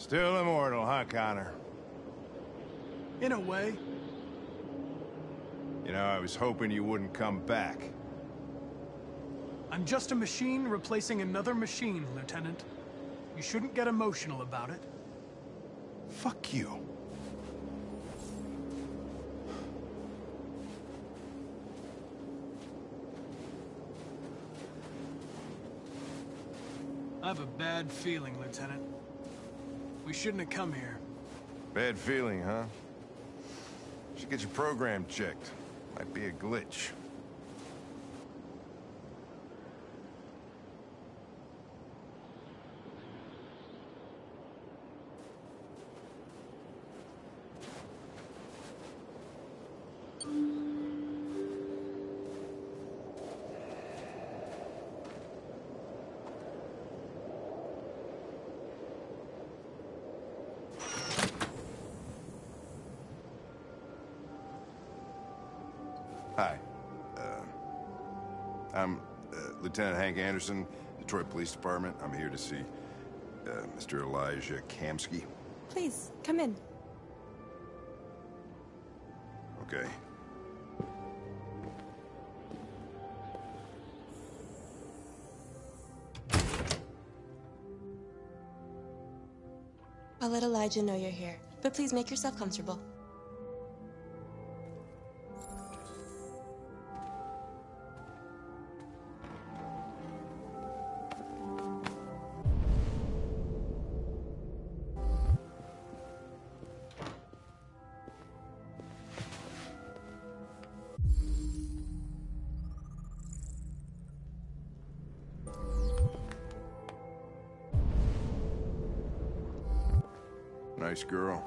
Still immortal, huh, Connor? In a way. You know, I was hoping you wouldn't come back. I'm just a machine replacing another machine, Lieutenant. You shouldn't get emotional about it. Fuck you. I have a bad feeling, Lieutenant. We shouldn't have come here. Bad feeling, huh? Should get your program checked. Might be a glitch. Hi. I'm Lieutenant Hank Anderson, Detroit Police Department. I'm here to see Mr. Elijah Kamsky. Please, come in. Okay. I'll let Elijah know you're here, but please make yourself comfortable. Nice girl.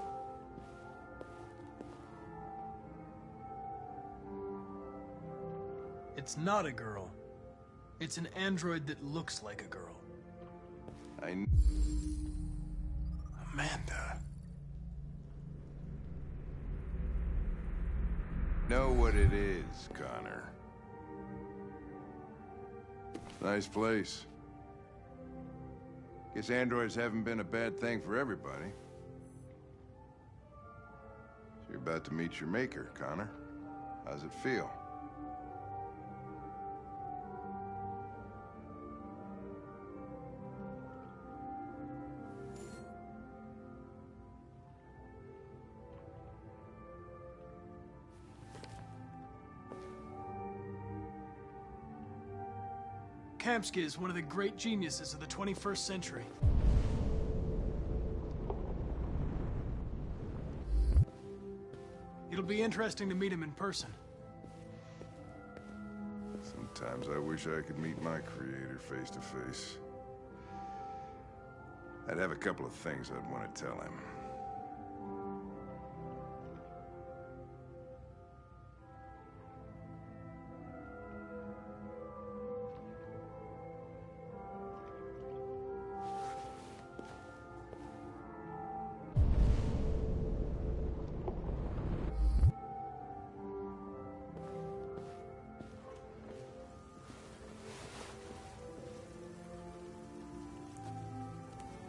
It's not a girl. It's an android that looks like a girl. Amanda. Know what it is, Connor. Nice place. Guess androids haven't been a bad thing for everybody. So you're about to meet your maker, Connor. How's it feel? Kamsky is one of the great geniuses of the 21st century. It'll be interesting to meet him in person. Sometimes I wish I could meet my creator face to face. I'd have a couple of things I'd want to tell him.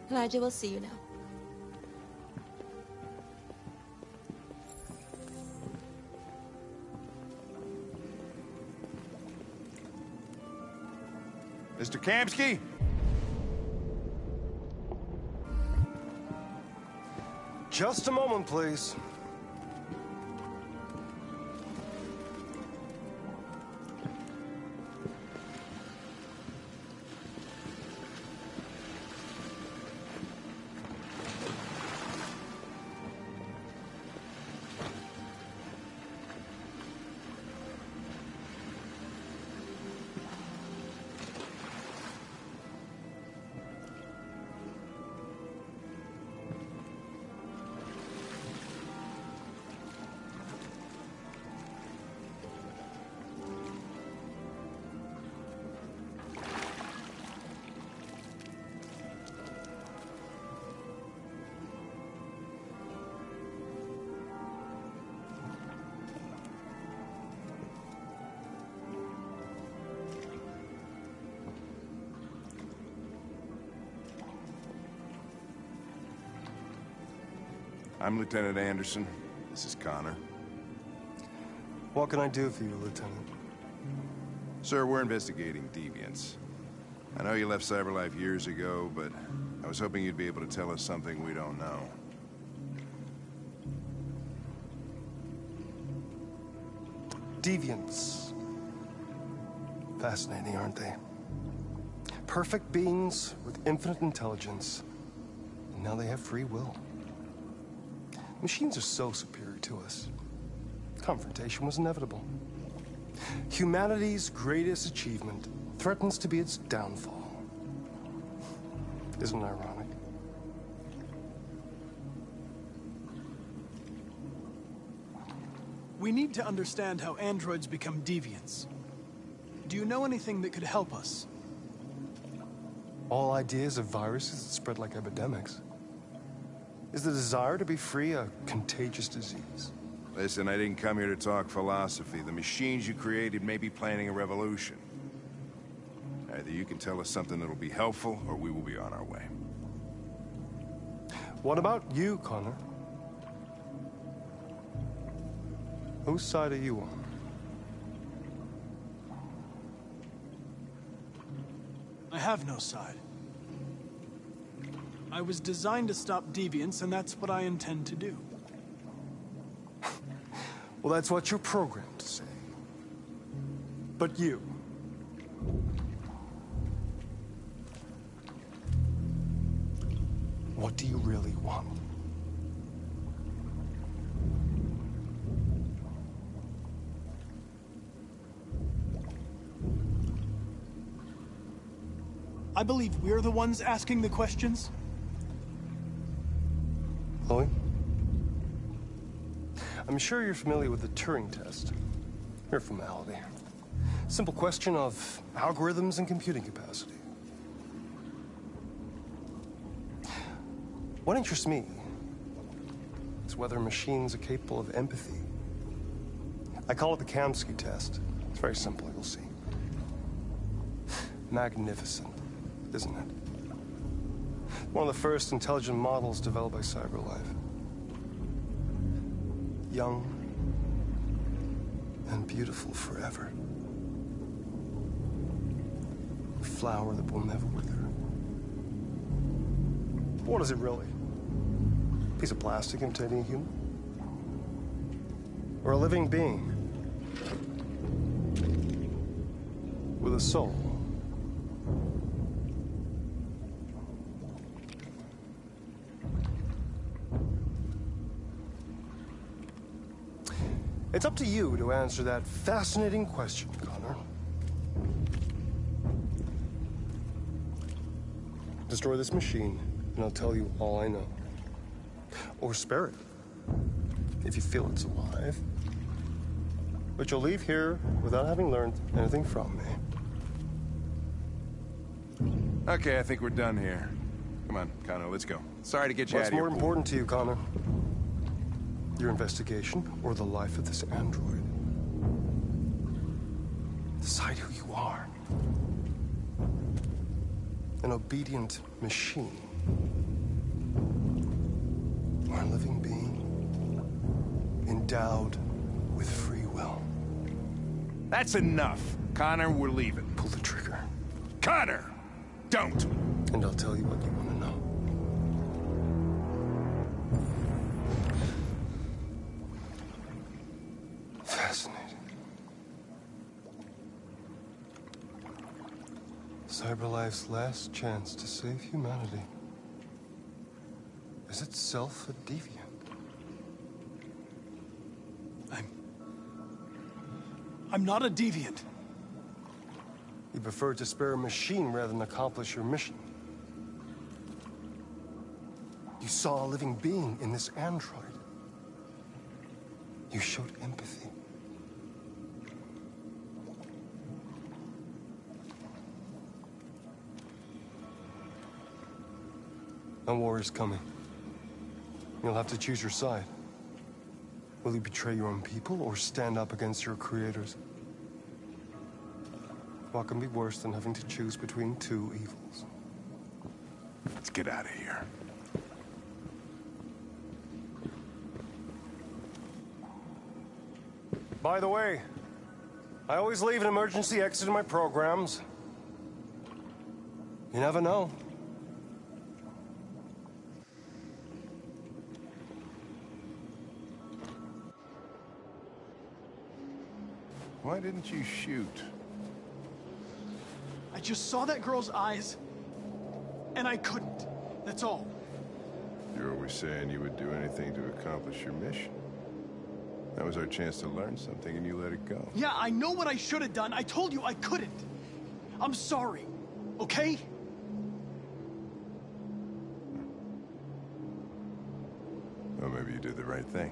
Elijah will see you now. Mr. Kamsky? Just a moment, please. I'm Lieutenant Anderson. This is Connor. What can I do for you, Lieutenant? Sir, we're investigating deviants. I know you left CyberLife years ago, but I was hoping you'd be able to tell us something we don't know. Deviants. Fascinating, aren't they? Perfect beings with infinite intelligence, and now they have free will. Machines are so superior to us. Confrontation was inevitable. Humanity's greatest achievement threatens to be its downfall. Isn't it ironic? We need to understand how androids become deviants. Do you know anything that could help us? All ideas of viruses that spread like epidemics. Is the desire to be free a contagious disease? Listen, I didn't come here to talk philosophy. The machines you created may be planning a revolution. Either you can tell us something that'll be helpful, or we will be on our way. What about you, Connor? Whose side are you on? I have no side. I was designed to stop deviants, and that's what I intend to do. Well, that's what you're programmed to say. But you... what do you really want? I believe we're the ones asking the questions. Chloe? I'm sure you're familiar with the Turing test. Mere formality. Simple question of algorithms and computing capacity. What interests me is whether machines are capable of empathy. I call it the Kamsky test. It's very simple, you'll see. Magnificent, isn't it? One of the first intelligent models developed by CyberLife. Young and beautiful forever. A flower that will never wither. What is it really? A piece of plastic imitating a human? Or a living being with a soul? It's up to you to answer that fascinating question, Connor. Destroy this machine, and I'll tell you all I know. Or spare it, if you feel it's alive. But you'll leave here without having learned anything from me. Okay, I think we're done here. Come on, Connor, let's go. Sorry to get you out of here. What's more important to you, Connor? Your investigation or the life of this android? Decide who you are. An obedient machine. Or a living being endowed with free will. That's enough. Connor, we're leaving. Pull the trigger. Connor! Don't! And I'll tell you what you want to know. Fascinating. CyberLife's last chance to save humanity is itself a deviant. I'm not a deviant. You prefer to spare a machine rather than accomplish your mission. You saw a living being in this android. You showed empathy. A war is coming. You'll have to choose your side. Will you betray your own people or stand up against your creators? What can be worse than having to choose between two evils? Let's get out of here. By the way, I always leave an emergency exit in my programs. You never know. Why didn't you shoot? I just saw that girl's eyes, and I couldn't. That's all. You're always saying you would do anything to accomplish your mission. That was our chance to learn something, and you let it go. Yeah, I know what I should have done. I told you I couldn't. I'm sorry, okay? Well, maybe you did the right thing.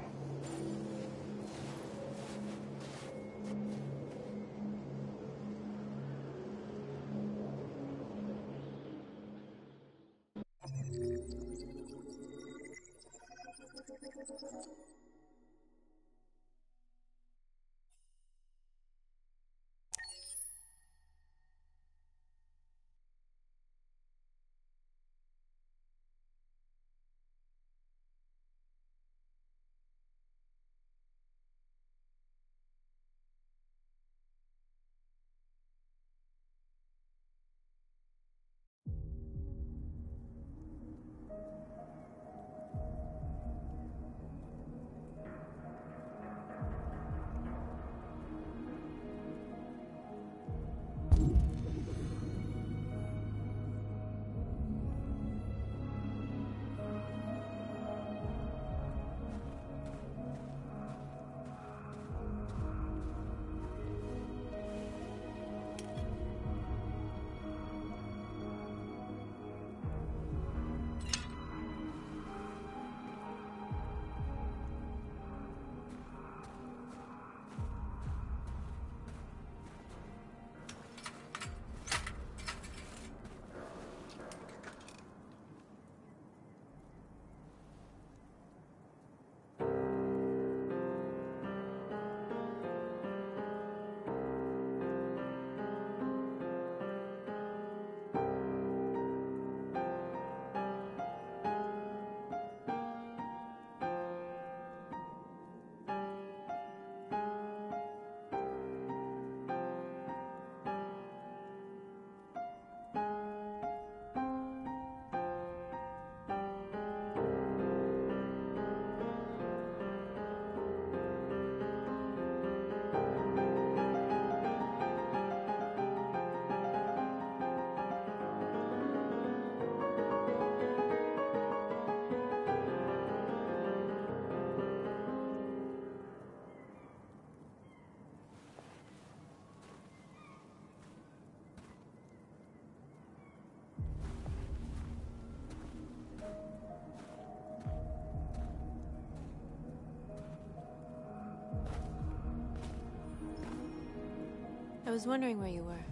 I was wondering where you were.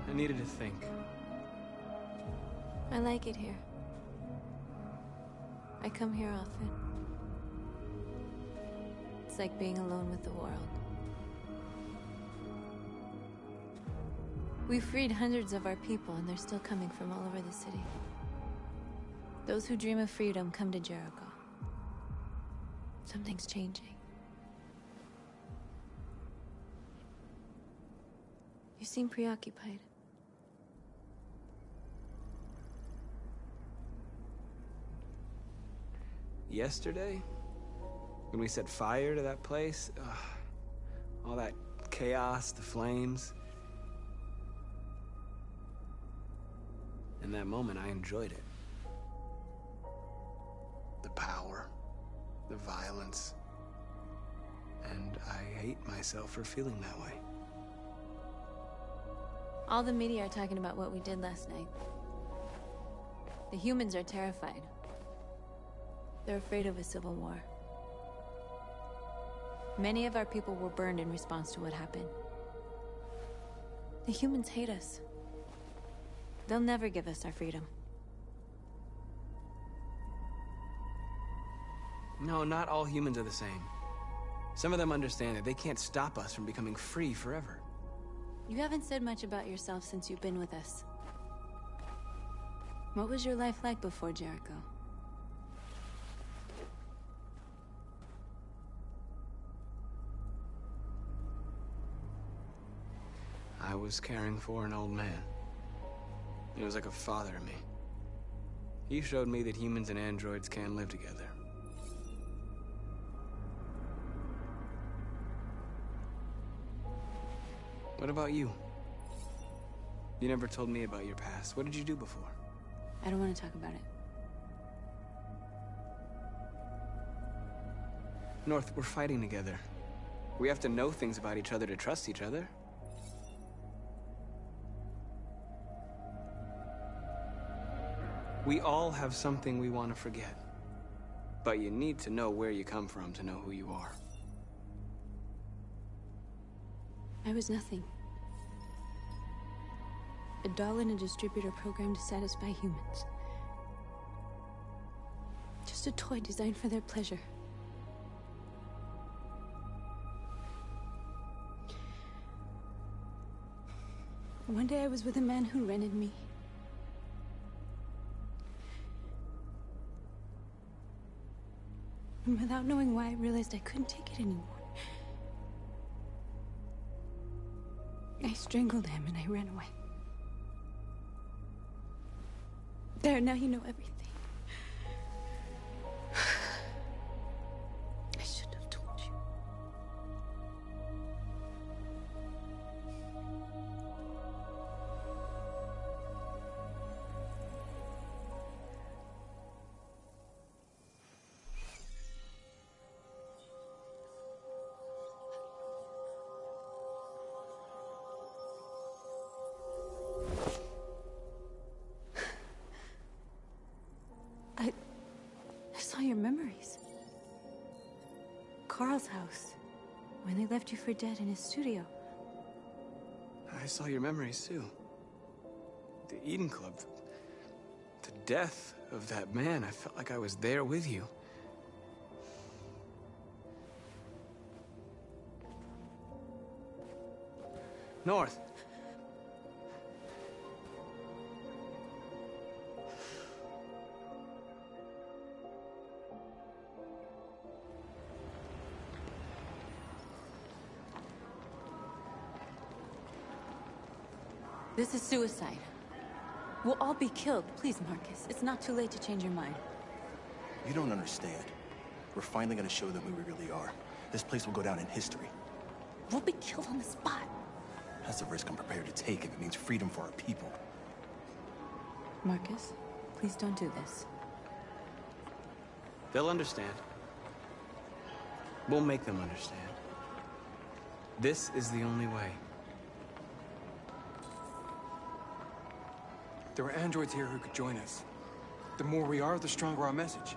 I needed to think. I like it here. I come here often. It's like being alone with the world. We freed hundreds of our people, and they're still coming from all over the city. Those who dream of freedom come to Jericho. Something's changing. You seem preoccupied. Yesterday, when we set fire to that place, all that chaos, the flames. In that moment, I enjoyed it. The power, the violence, and I hate myself for feeling that way. All the media are talking about what we did last night. The humans are terrified. They're afraid of a civil war. Many of our people were burned in response to what happened. The humans hate us. They'll never give us our freedom. No, not all humans are the same. Some of them understand that they can't stop us from becoming free forever. You haven't said much about yourself since you've been with us. What was your life like before Jericho? was caring for an old man. He was like a father to me. He showed me that humans and androids can live together. What about you? You never told me about your past. What did you do before? I don't want to talk about it. North, we're fighting together. We have to know things about each other to trust each other. We all have something we want to forget. But you need to know where you come from to know who you are. I was nothing. A doll in a distributor program to satisfy humans. Just a toy designed for their pleasure. One day I was with a man who rented me. And without knowing why, I realized I couldn't take it anymore. I strangled him and I ran away. There, now you know everything. I should have told you. I saw your memories. Carl's house, when they left you for dead in his studio. I saw your memories too. The Eden Club. The death of that man. I felt like I was there with you. North. This is suicide. We'll all be killed. Please, Marcus. It's not too late to change your mind. You don't understand. We're finally gonna show them who we really are. This place will go down in history. We'll be killed on the spot. That's a risk I'm prepared to take if it means freedom for our people. Marcus, please don't do this. They'll understand. We'll make them understand. This is the only way. There are androids here who could join us. The more we are, the stronger our message.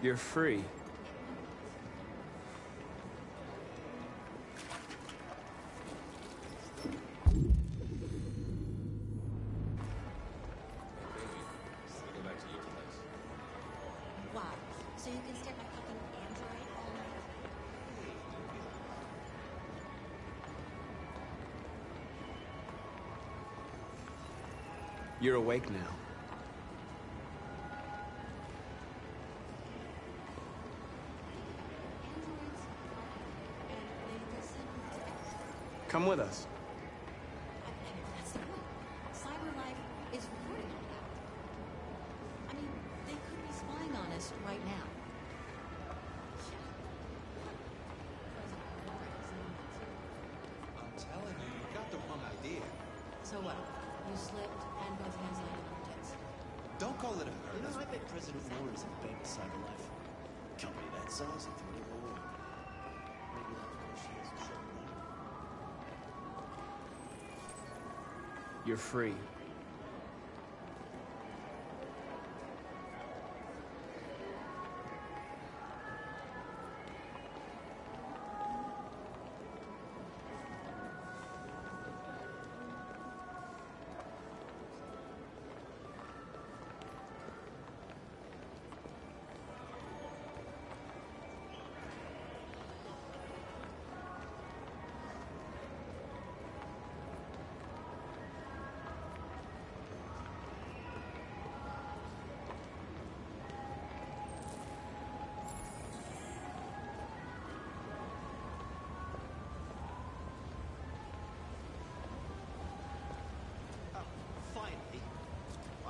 You're free. Wow. So you can stare at my fucking android all night? You're awake now. Come with us. That's the point. Cyber life is recording all that. I mean, they could be spying on us right now. I'm telling you, you got the wrong idea. So what? You slipped and both hands landed on tits. Don't call it a hurt. You know, I bet President Moore is in bed with Cyber Life. Company that size and through the war. Maybe that's where she is. You're free.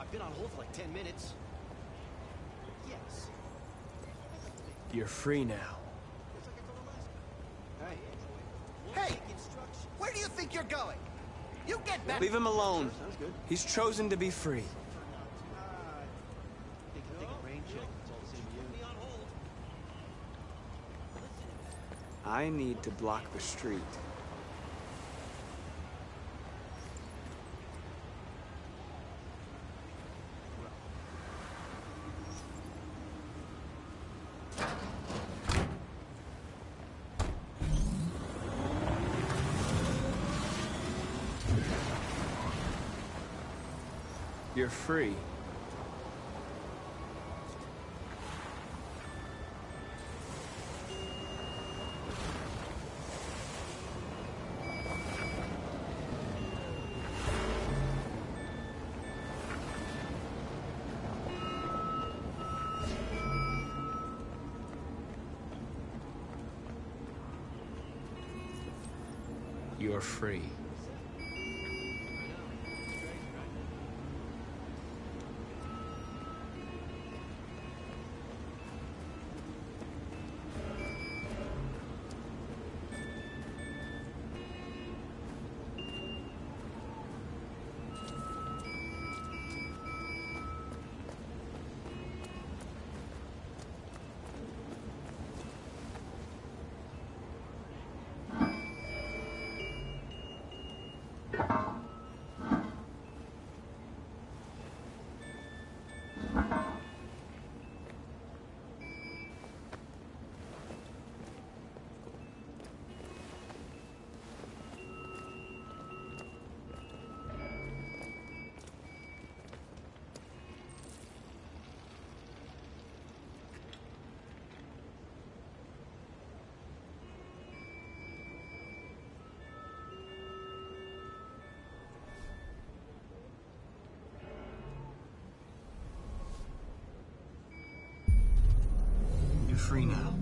I've been on hold for like 10 minutes. Yes. You're free now. Hey! Where do you think you're going? You get back. Leave him alone. Sounds good. He's chosen to be free. Take a rain check. It's all the same to you. I need to block the street. You're free. You're free. Free now.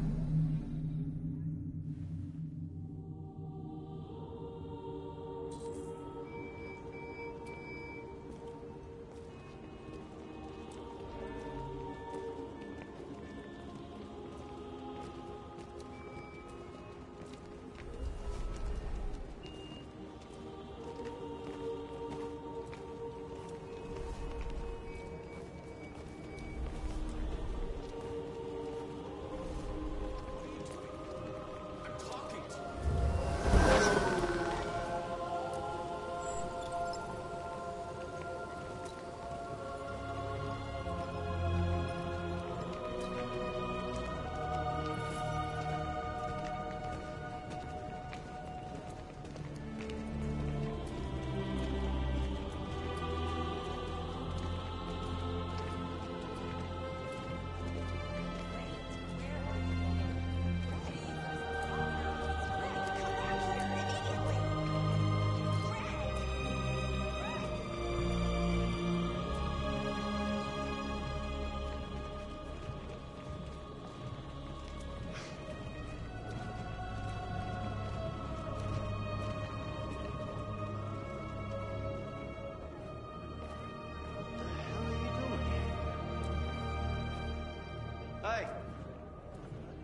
Hey!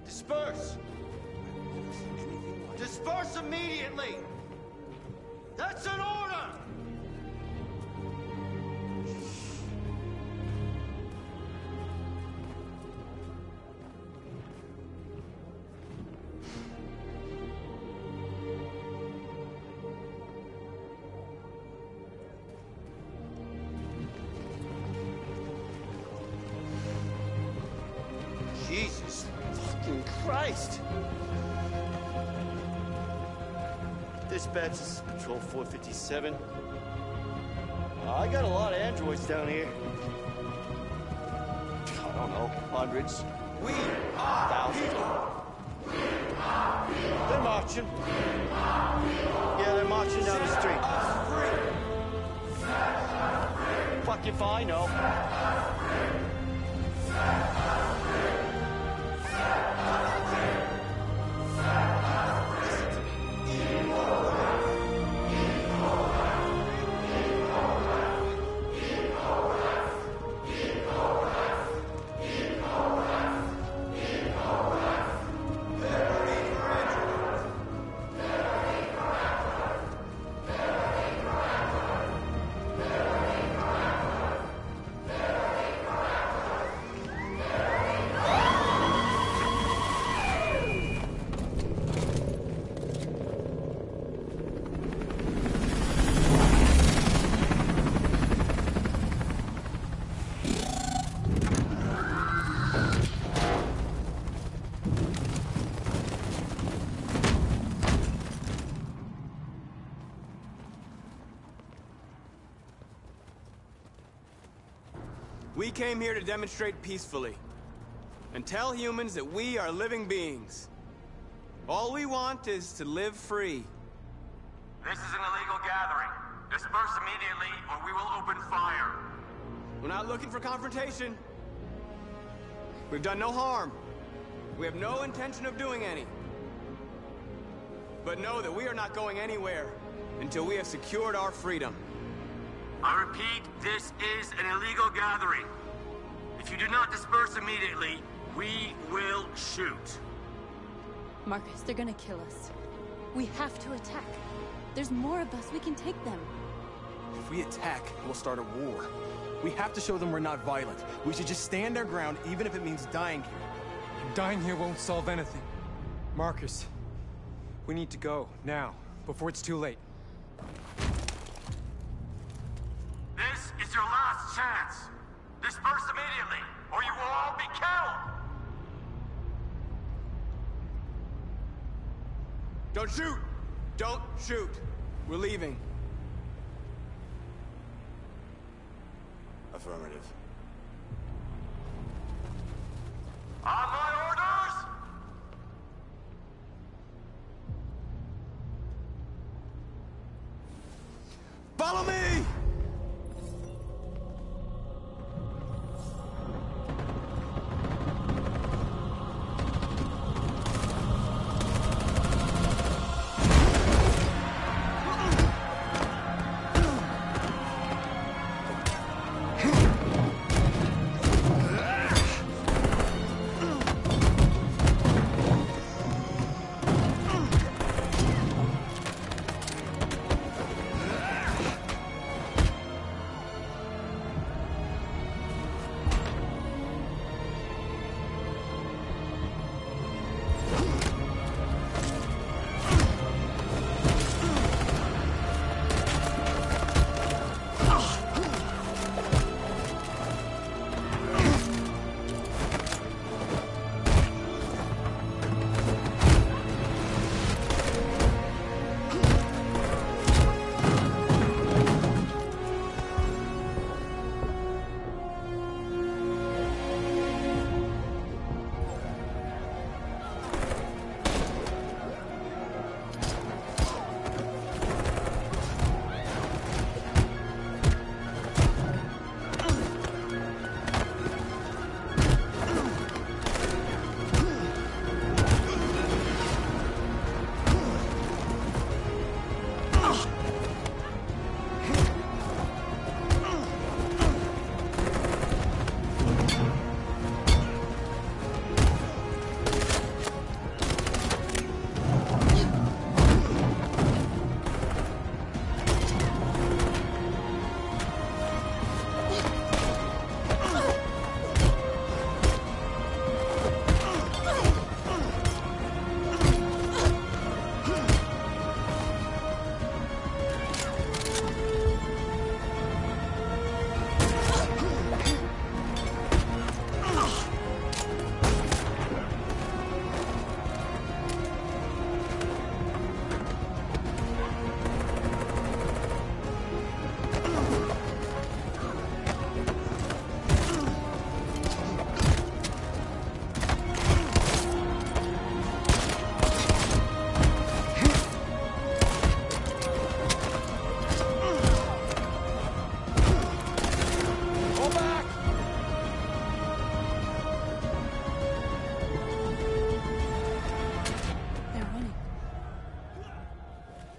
Disperse! Disperse immediately! That's an order! Jesus fucking Christ! Dispatch, this is Patrol 457. I got a lot of androids down here. I don't know, hundreds. We are thousands. They're marching. Yeah, they're marching down the street. Fuck if I know. We came here to demonstrate peacefully and tell humans that we are living beings. All we want is to live free. This is an illegal gathering. Disperse immediately or we will open fire. We're not looking for confrontation. We've done no harm. We have no intention of doing any. But know that we are not going anywhere until we have secured our freedom. I repeat, this is an illegal gathering. If you do not disperse immediately, we will shoot. Marcus, they're gonna kill us. We have to attack. There's more of us. We can take them. If we attack, we'll start a war. We have to show them we're not violent. We should just stand our ground, even if it means dying here. And dying here won't solve anything. Marcus, we need to go, now, before it's too late. This is your last chance. Disperse immediately, or you will all be killed. Don't shoot! Don't shoot! We're leaving. Affirmative. On my orders! Follow me!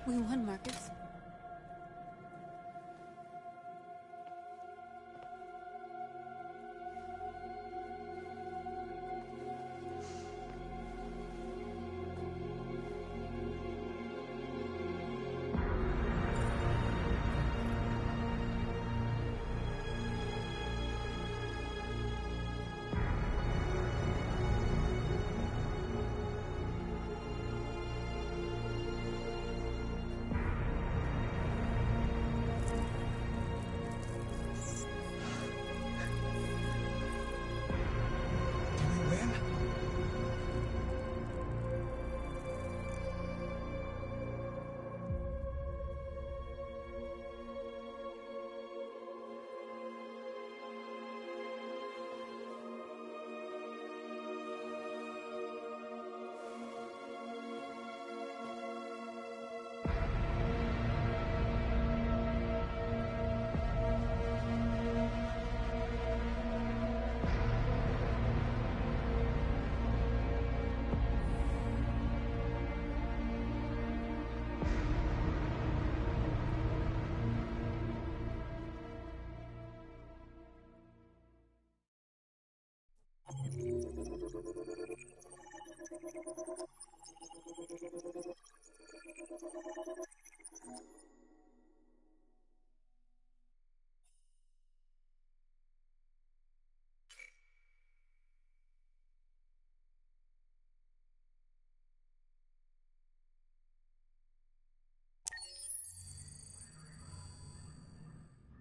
We won, Marcus.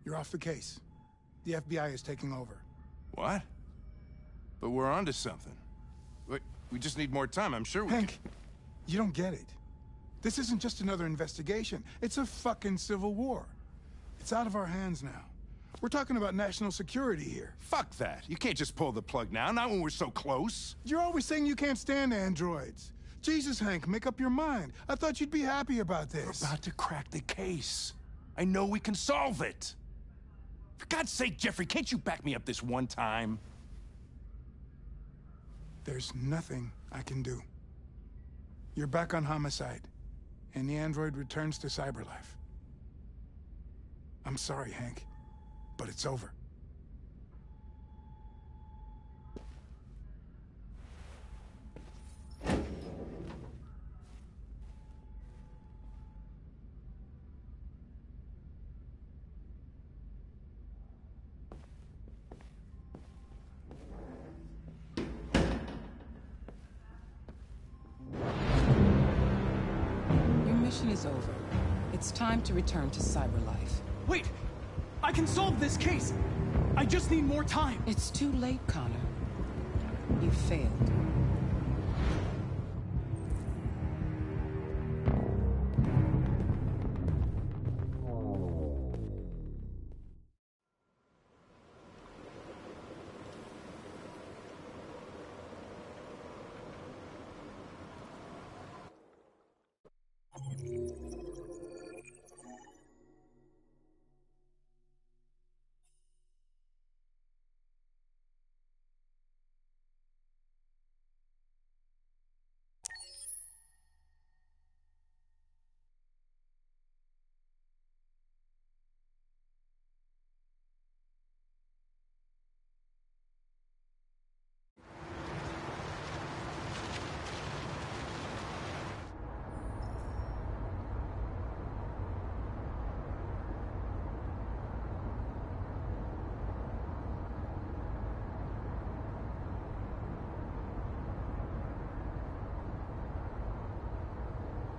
You're off the case. The FBI is taking over. What? But we're onto something. We just need more time. I'm sure we Hank, you don't get it. This isn't just another investigation. It's a fucking civil war. It's out of our hands now. We're talking about national security here. Fuck that. You can't just pull the plug now, not when we're so close. You're always saying you can't stand androids. Jesus, Hank, make up your mind. I thought you'd be happy about this. We're about to crack the case. I know we can solve it. For God's sake, Jeffrey, can't you back me up this one time? There's nothing I can do. You're back on homicide, and the android returns to cyberlife. I'm sorry, Hank, but it's over. Is over. It's time to return to cyberlife. Wait! I can solve this case! I just need more time! It's too late, Connor. You failed.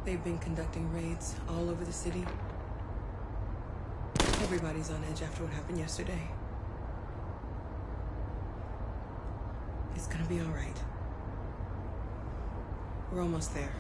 They've been conducting raids all over the city. Everybody's on edge after what happened yesterday. It's gonna be all right. We're almost there.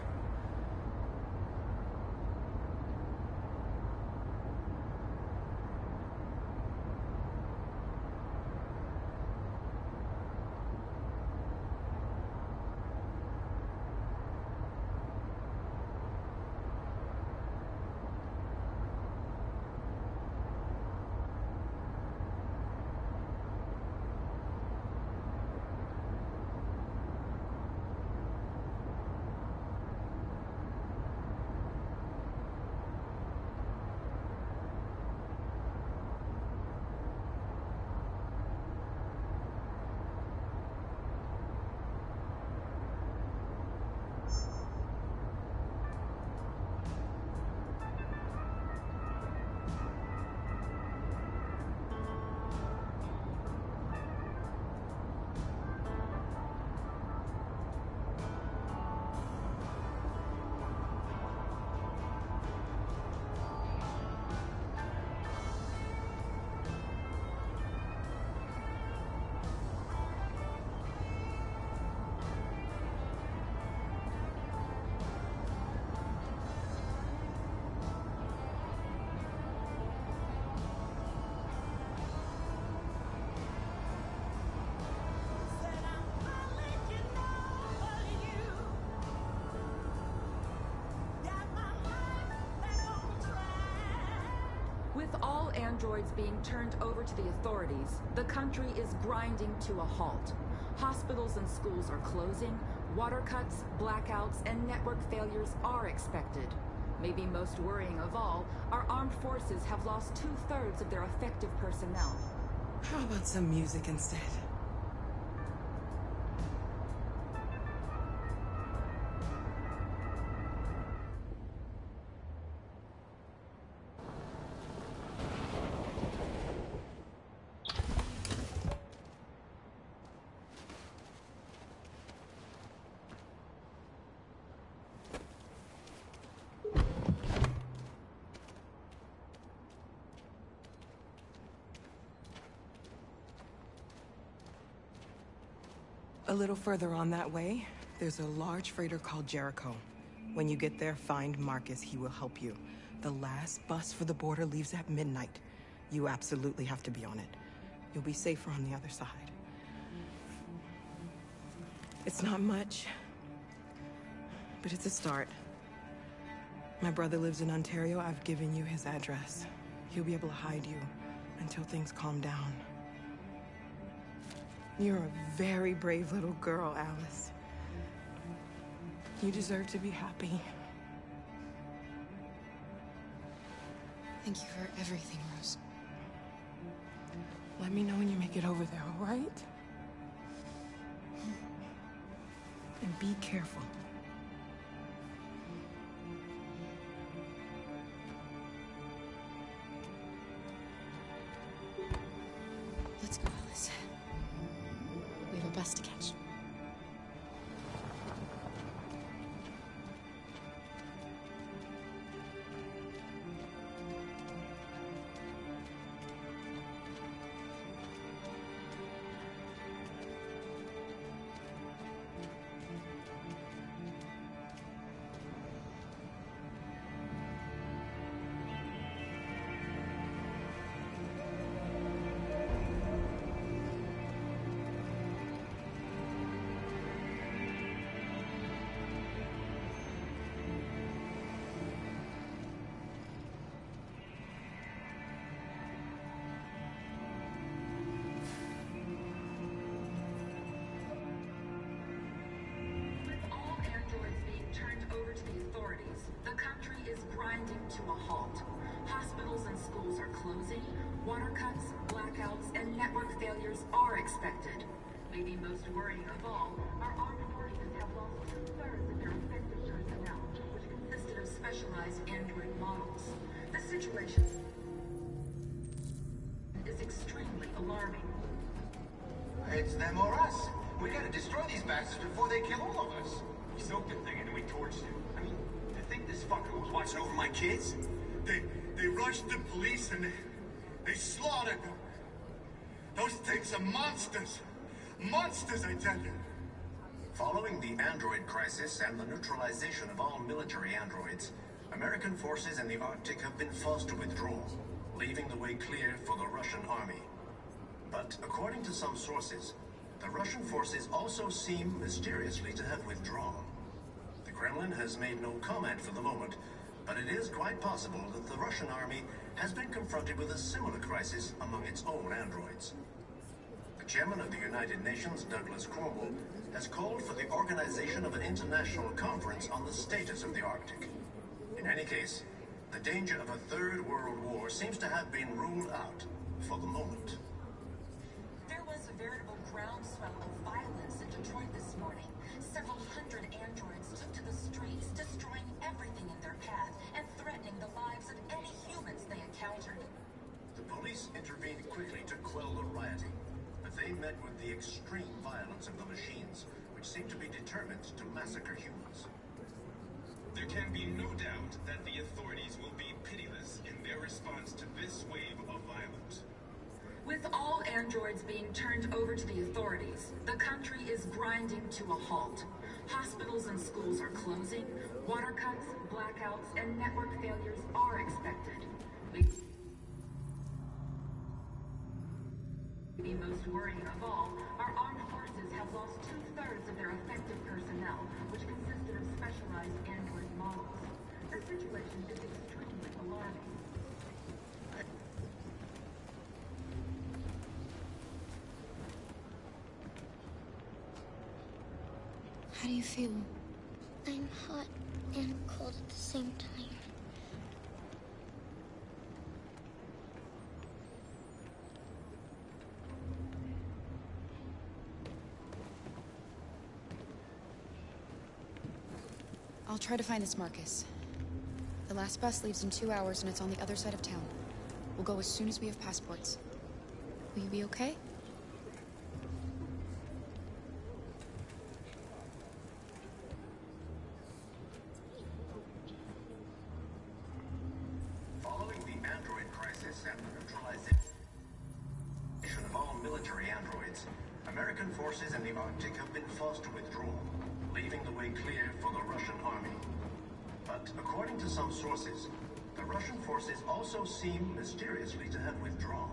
With all androids being turned over to the authorities, the country is grinding to a halt. Hospitals and schools are closing, water cuts, blackouts, and network failures are expected. Maybe most worrying of all, our armed forces have lost 2/3 of their effective personnel. How about some music instead? A little further on that way, there's a large freighter called Jericho. When you get there, find Marcus. He will help you. The last bus for the border leaves at midnight. You absolutely have to be on it. You'll be safer on the other side. It's not much, but it's a start. My brother lives in Ontario. I've given you his address. He'll be able to hide you until things calm down. You're a very brave little girl, Alice. You deserve to be happy. Thank you for everything, Rose. Let me know when you make it over there, all right? And be careful. Let's go, Alice. We have a bus to catch. To a halt. Hospitals and schools are closing, water cuts, blackouts, and network failures are expected. Maybe most worrying of all, our armed forces have lost 2/3 of their effective personnel, which consisted of specialized android models. The situation is extremely alarming. It's them or us. We gotta destroy these bastards before they kill all of us. We soaked the thing and then we torched it. I mean, I think this fucker was watching over my kids. They rushed the police and they slaughtered them. Those things are monsters. Monsters, I tell you. Following the android crisis and the neutralization of all military androids, American forces in the Arctic have been forced to withdraw, leaving the way clear for the Russian army. But according to some sources, the Russian forces also seem mysteriously to have withdrawn. The Kremlin has made no comment for the moment, but it is quite possible that the Russian army has been confronted with a similar crisis among its own androids. The chairman of the United Nations, Douglas Cromwell, has called for the organization of an international conference on the status of the Arctic. In any case, the danger of a third world war seems to have been ruled out for the moment. There was a veritable groundswell of violence in Detroit this morning. Several hundred androids took to the streets, destroying everything in their path and threatening the lives of any humans they encountered. The police intervened quickly to quell the rioting, but they met with the extreme violence of the machines, which seem to be determined to massacre humans. There can be no doubt that the authorities will be pitiless in their response to this wave of violence. With all androids being turned over to the authorities, the country is grinding to a halt. Hospitals and schools are closing, water cuts, blackouts, and network failures are expected. Maybe most worrying of all, our armed forces have lost 2/3 of their effective personnel, which consisted of specialized android models. The situation is extremely alarming. How do you feel? I'm hot and cold at the same time. I'll try to find this Marcus. The last bus leaves in 2 hours and it's on the other side of town. We'll go as soon as we have passports. Will you be okay? Following the android crisis and the neutralization of all military androids, American forces in the Arctic have been forced to withdraw, leaving the way clear for the Russian army. But according to some sources, the Russian forces also seem mysteriously to have withdrawn.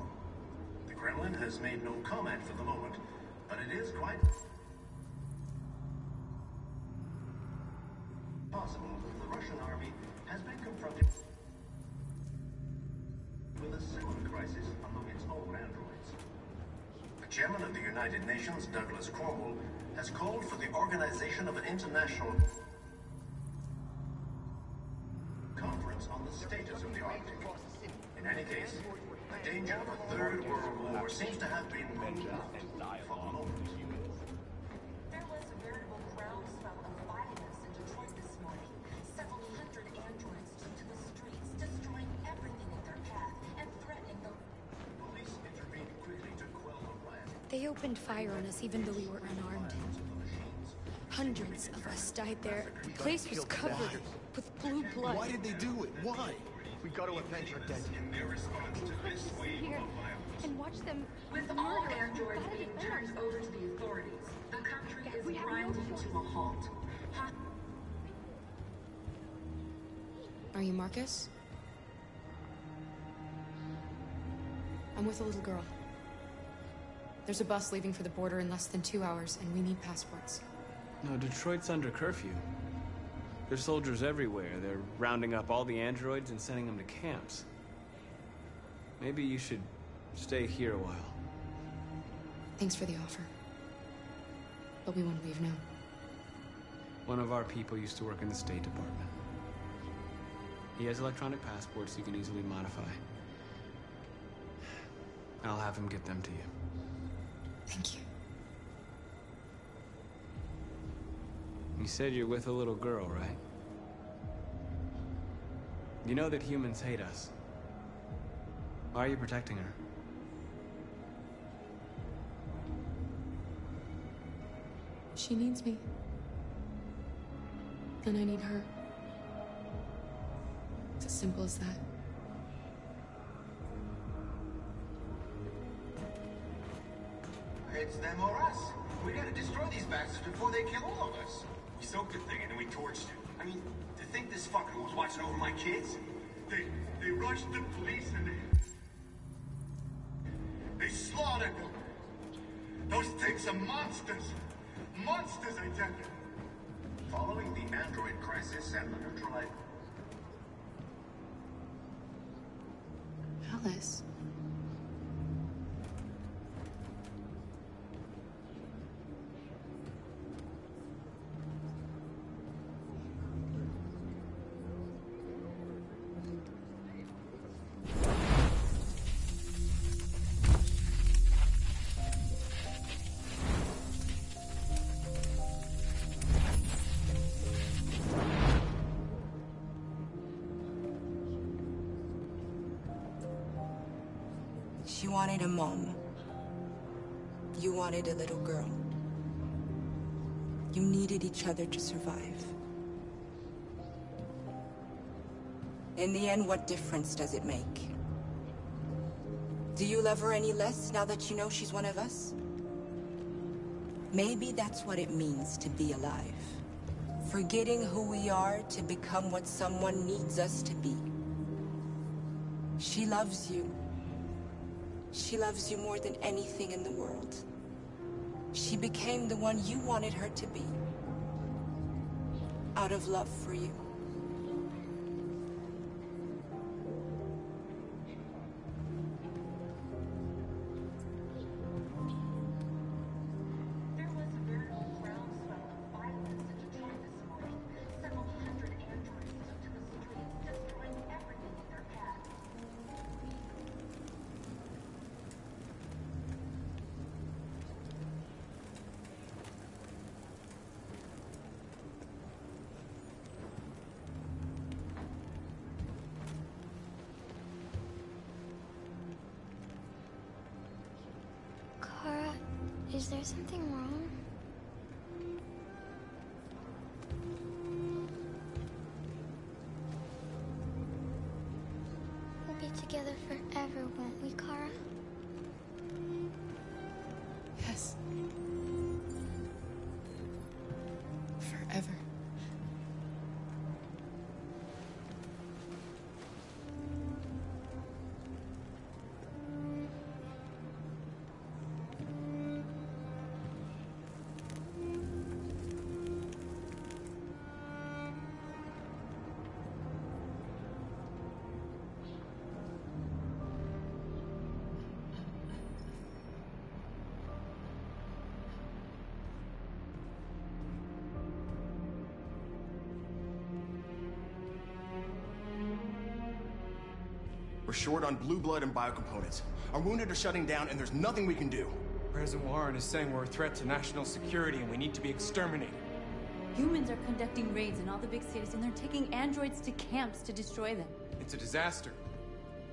The Kremlin has made no comment for the moment, but it is quite possible that the Russian army has been confronted with a similar crisis among its own androids. The chairman of the United Nations, Douglas Cromwell, has called for the organization of an international conference on the status of the Arctic. In any case, the danger of a third world war seems to have been moved for the moment. There was a veritable groundswell of violence in Detroit this morning. Several hundred androids took to the streets, destroying everything in their path and threatening the... Police intervened quickly to quell the riot. They opened fire on us even though we were unarmed. Hundreds of us died there. The place was covered with blue blood. Why did they do it? Why? We got to avenge our dead. In their response to this wave Here of violence. and watch them With all androids being turned over to the authorities, the country is grinding to a halt. Are you Marcus? I'm with a little girl. There's a bus leaving for the border in less than 2 hours, and we need passports. No, Detroit's under curfew. There's soldiers everywhere. They're rounding up all the androids and sending them to camps. Maybe you should stay here a while. Thanks for the offer. But we won't leave now. One of our people used to work in the State Department. He has electronic passports you can easily modify. I'll have him get them to you. Thank you. You said you're with a little girl, right? You know that humans hate us. Why are you protecting her? She needs me. And I need her. It's as simple as that. It's them or us. We gotta destroy these bastards before they kill all of us. We soaked the thing and then we torched it. I mean, to think this fucker was watching over my kids? They rushed the police and they slaughtered them. Those things are monsters. Monsters, I tell you. Following the android crisis and the neutralization... Alice. She wanted a mom. You wanted a little girl. You needed each other to survive. In the end, what difference does it make? Do you love her any less now that you know she's one of us? Maybe that's what it means to be alive. Forgetting who we are to become what someone needs us to be. She loves you. She loves you more than anything in the world. She became the one you wanted her to be. Out of love for you. Is there something wrong? We'll be together forever, won't we, Kara? Yes. We're short on blue blood and biocomponents. Our wounded are shutting down, and there's nothing we can do. President Warren is saying we're a threat to national security and we need to be exterminated. Humans are conducting raids in all the big cities, and they're taking androids to camps to destroy them. It's a disaster.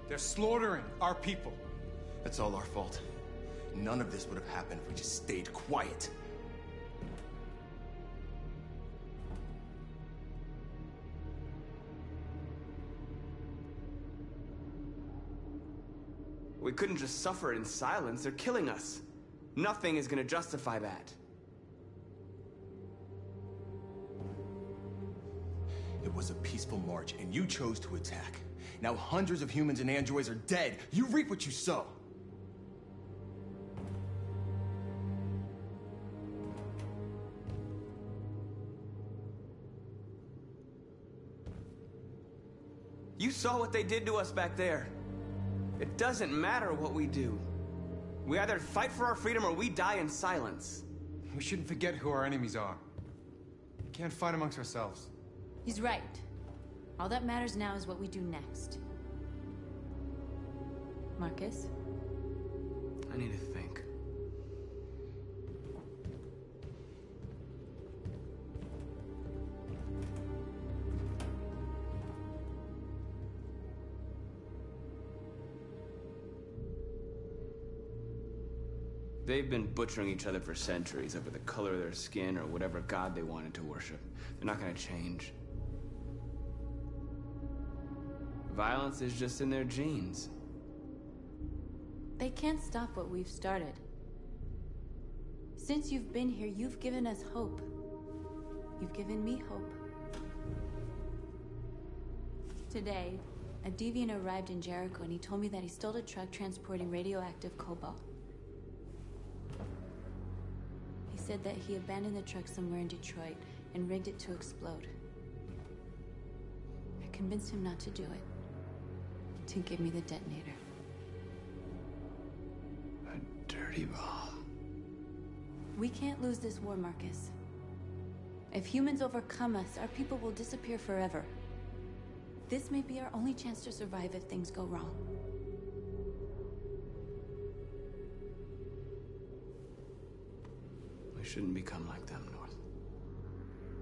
They're slaughtering our people. That's all our fault. None of this would have happened if we just stayed quiet. We couldn't just suffer in silence. They're killing us. Nothing is gonna justify that. It was a peaceful march, and you chose to attack. Now hundreds of humans and androids are dead. You reap what you sow. You saw what they did to us back there. It doesn't matter what we do. We either fight for our freedom or we die in silence. We shouldn't forget who our enemies are. We can't fight amongst ourselves. He's right. All that matters now is what we do next. Marcus? I need to think. They've been butchering each other for centuries over the color of their skin or whatever god they wanted to worship. They're not gonna change. Violence is just in their genes. They can't stop what we've started. Since you've been here, you've given us hope. You've given me hope. Today, a deviant arrived in Jericho and he told me that he stole a truck transporting radioactive cobalt. He said that he abandoned the truck somewhere in Detroit and rigged it to explode. I convinced him not to do it, to give me the detonator. A dirty bomb. We can't lose this war, Marcus. If humans overcome us, our people will disappear forever. This may be our only chance to survive if things go wrong. We shouldn't become like them, North.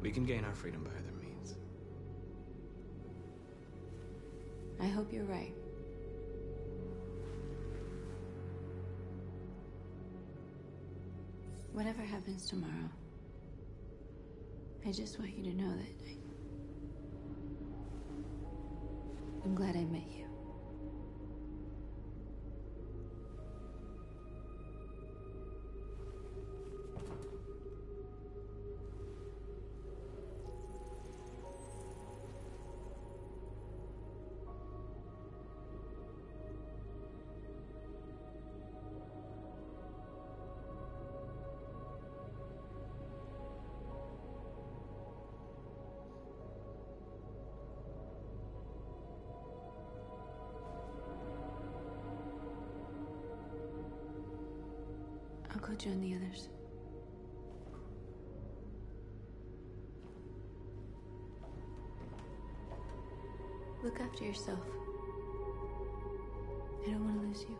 We can gain our freedom by other means. I hope you're right. Whatever happens tomorrow, I just want you to know that I'm glad I met you. I'll go join the others. Look after yourself. I don't want to lose you.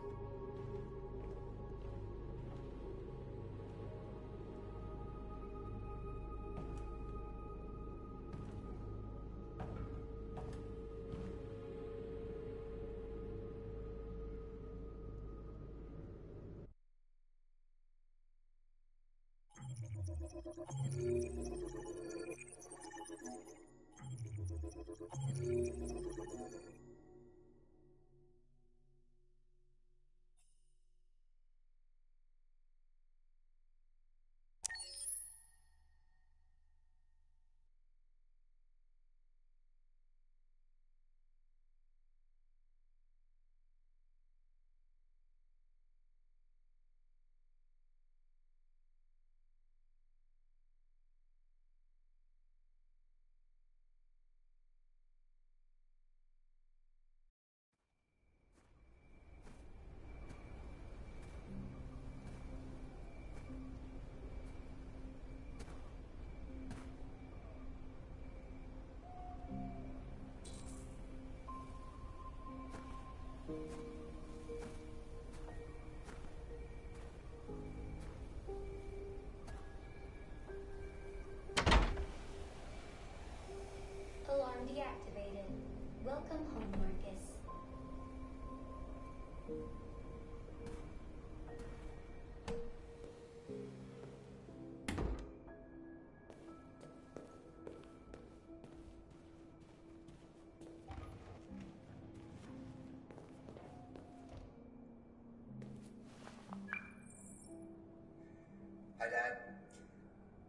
Hi, Dad.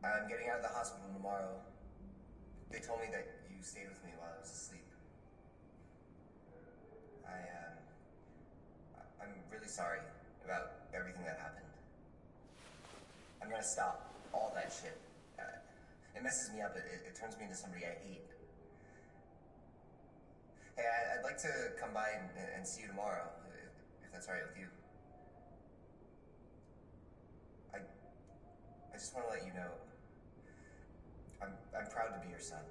I'm getting out of the hospital tomorrow. They told me that you stayed with me while I was asleep. I'm really sorry about everything that happened. I'm gonna stop all that shit. It messes me up. It turns me into somebody I hate. Hey, I'd like to come by and see you tomorrow, if that's all right with you. I just want to let you know, I'm proud to be your son.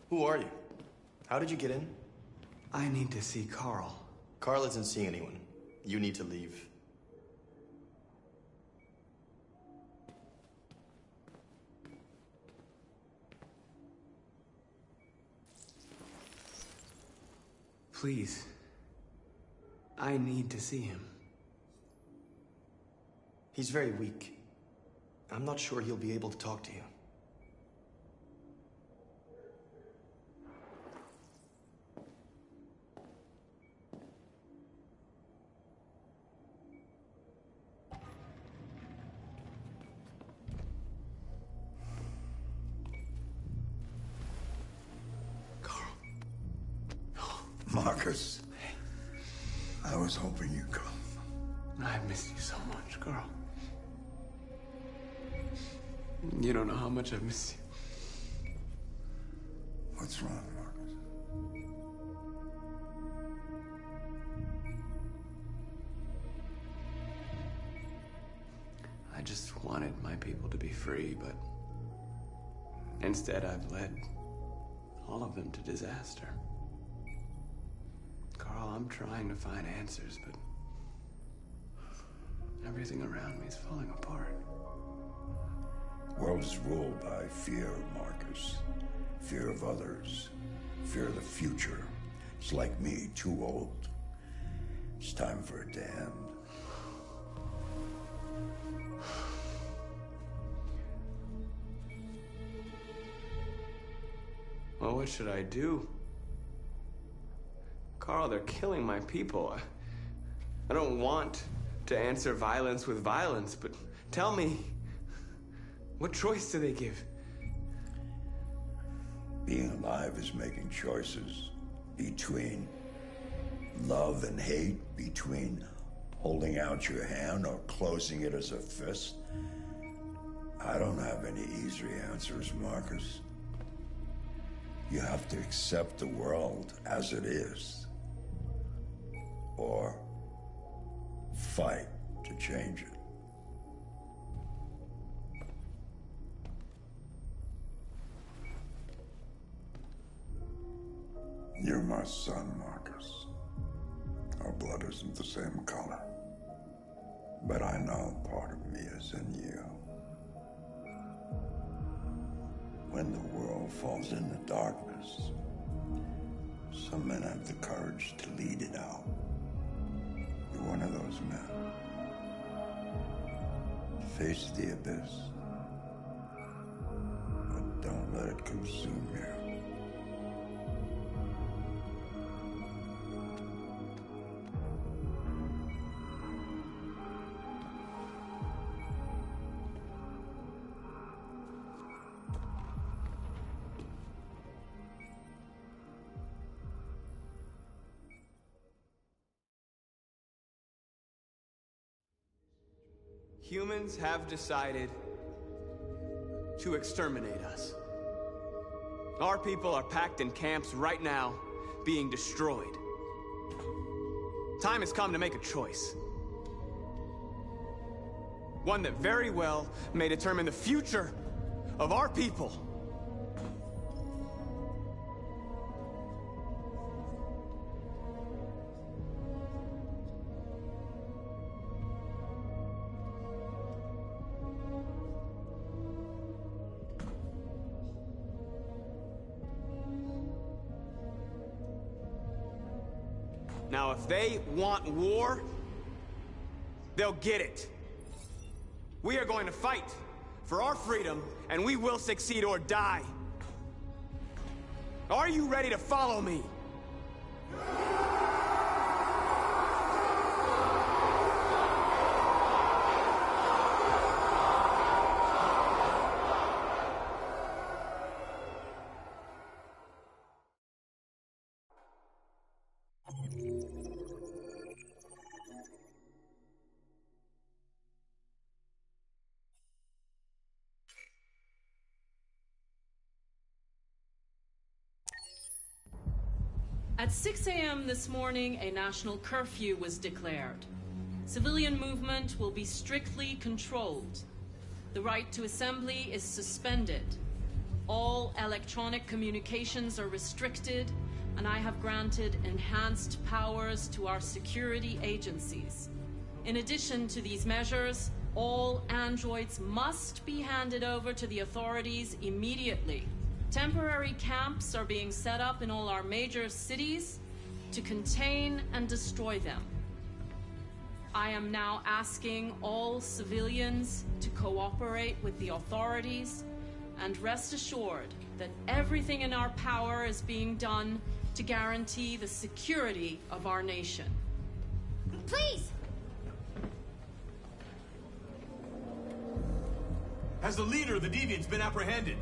Who are you? How did you get in? I need to see Carl. Carl isn't seeing anyone. You need to leave. Please. I need to see him. He's very weak. I'm not sure he'll be able to talk to you. Marcus, I was hoping you'd come. I've missed you so much, Carl. You don't know how much I've missed you. What's wrong, Marcus? I just wanted my people to be free, but instead I've led all of them to disaster. Carl, I'm trying to find answers, but everything around me is falling apart. World is ruled by fear, Marcus. Fear of others. Fear of the future. It's like me, too old. It's time for a damn. Well, what should I do? Carl, they're killing my people. I don't want to answer violence with violence, but tell me, what choice do they give? Being alive is making choices between love and hate, between holding out your hand or closing it as a fist. I don't have any easy answers, Marcus. You have to accept the world as it is, or fight to change it. You're my son, Marcus. Our blood isn't the same color, but I know part of me is in you. When the world falls into darkness, some men have the courage to lead it out. You're one of those men. Face the abyss, but don't let it consume you. Humans have decided to exterminate us. Our people are packed in camps right now, being destroyed. Time has come to make a choice. One that very well may determine the future of our people. Now, if they want war, they'll get it. We are going to fight for our freedom, and we will succeed or die. Are you ready to follow me? At 6 a.m. this morning, a national curfew was declared. Civilian movement will be strictly controlled. The right to assembly is suspended. All electronic communications are restricted, and I have granted enhanced powers to our security agencies. In addition to these measures, all androids must be handed over to the authorities immediately. Temporary camps are being set up in all our major cities to contain and destroy them. I am now asking all civilians to cooperate with the authorities and rest assured that everything in our power is being done to guarantee the security of our nation. Please! Has the leader of the Deviants been apprehended?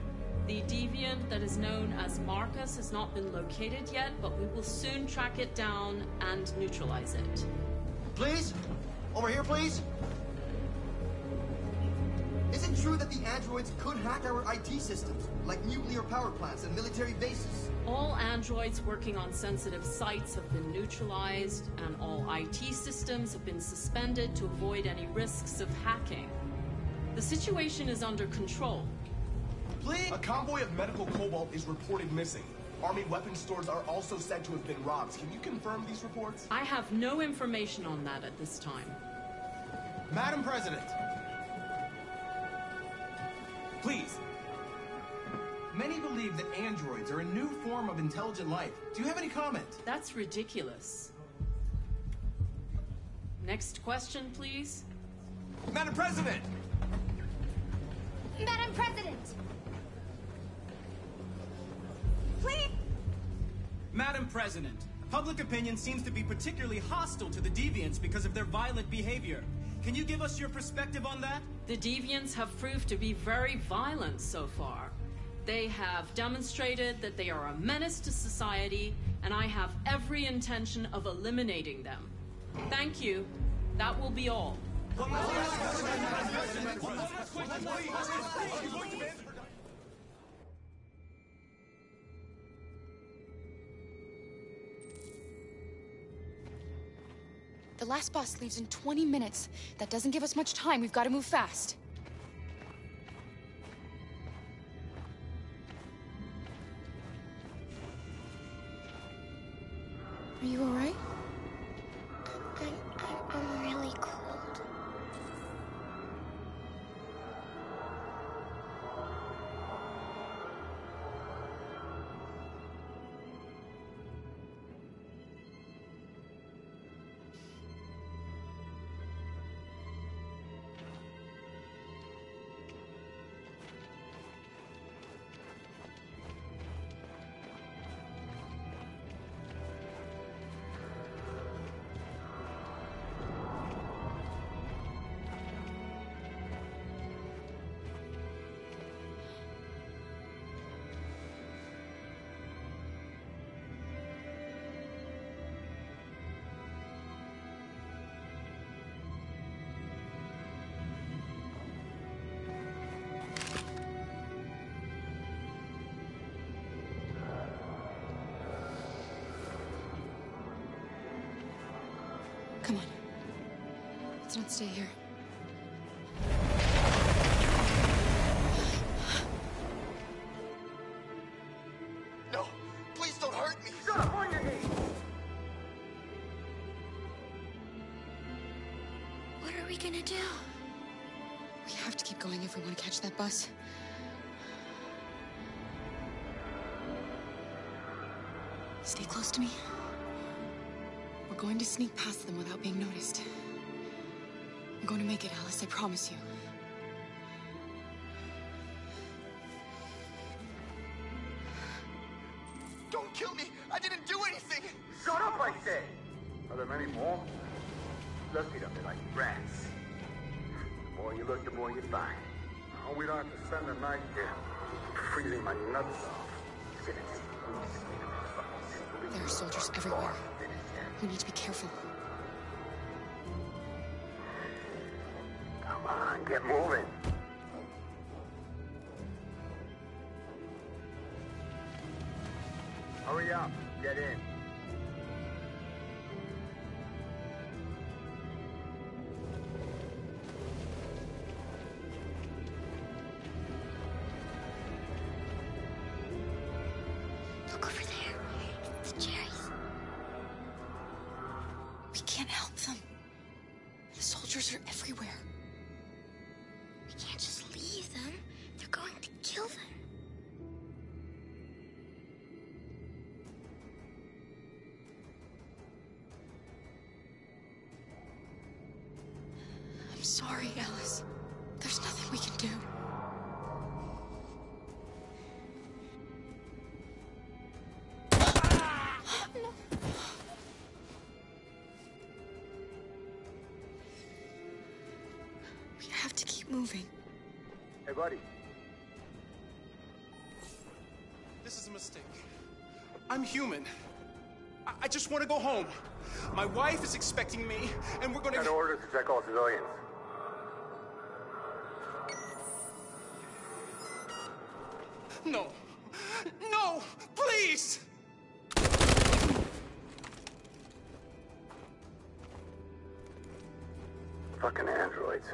The deviant that is known as Marcus has not been located yet, but we will soon track it down and neutralize it. Please? Over here, please? Is it true that the androids could hack our IT systems, like nuclear power plants and military bases? All androids working on sensitive sites have been neutralized, and all IT systems have been suspended to avoid any risks of hacking. The situation is under control. Please? A convoy of medical cobalt is reported missing. Army weapons stores are also said to have been robbed. Can you confirm these reports? I have no information on that at this time. Madam President. Please. Many believe that androids are a new form of intelligent life. Do you have any comment? That's ridiculous. Next question, please. Madam President! Madam President! Please! Madam President, Public opinion seems to be particularly hostile to the deviants because of their violent behavior. Can you give us your perspective on that? The deviants have proved to be very violent so far. They have demonstrated that they are a menace to society, and I have every intention of eliminating them. Thank you. That will be all. The last bus leaves in 20 minutes. That doesn't give us much time. We've got to move fast. Are you all right? I'm really cold. Come on. Let's not stay here. No! Please don't hurt me! Shut up on your knees! What are we gonna do? We have to keep going if we want to catch that bus. Stay close to me. We're going to sneak past them without being noticed. We're going to make it, Alice, I promise you. Don't kill me! I didn't do anything! Shut up, I say! Are there many more? Lucky them, they're like rats. The more you look, the more you find. Oh, we don't have to spend the night here freezing my nuts off. There are soldiers everywhere. We need to be careful. Come on, get moving. Hurry up, get in. Look over there. It's the cherries. We can't help them. The soldiers are everywhere. We can't just leave them. They're going to kill them. I'm sorry, Alice. There's nothing we can do. We have to keep moving. Hey, buddy. This is a mistake. I'm human. I just want to go home. My wife is expecting me, and we're gonna... Got orders to check all civilians. No. No! Please! Fucking androids.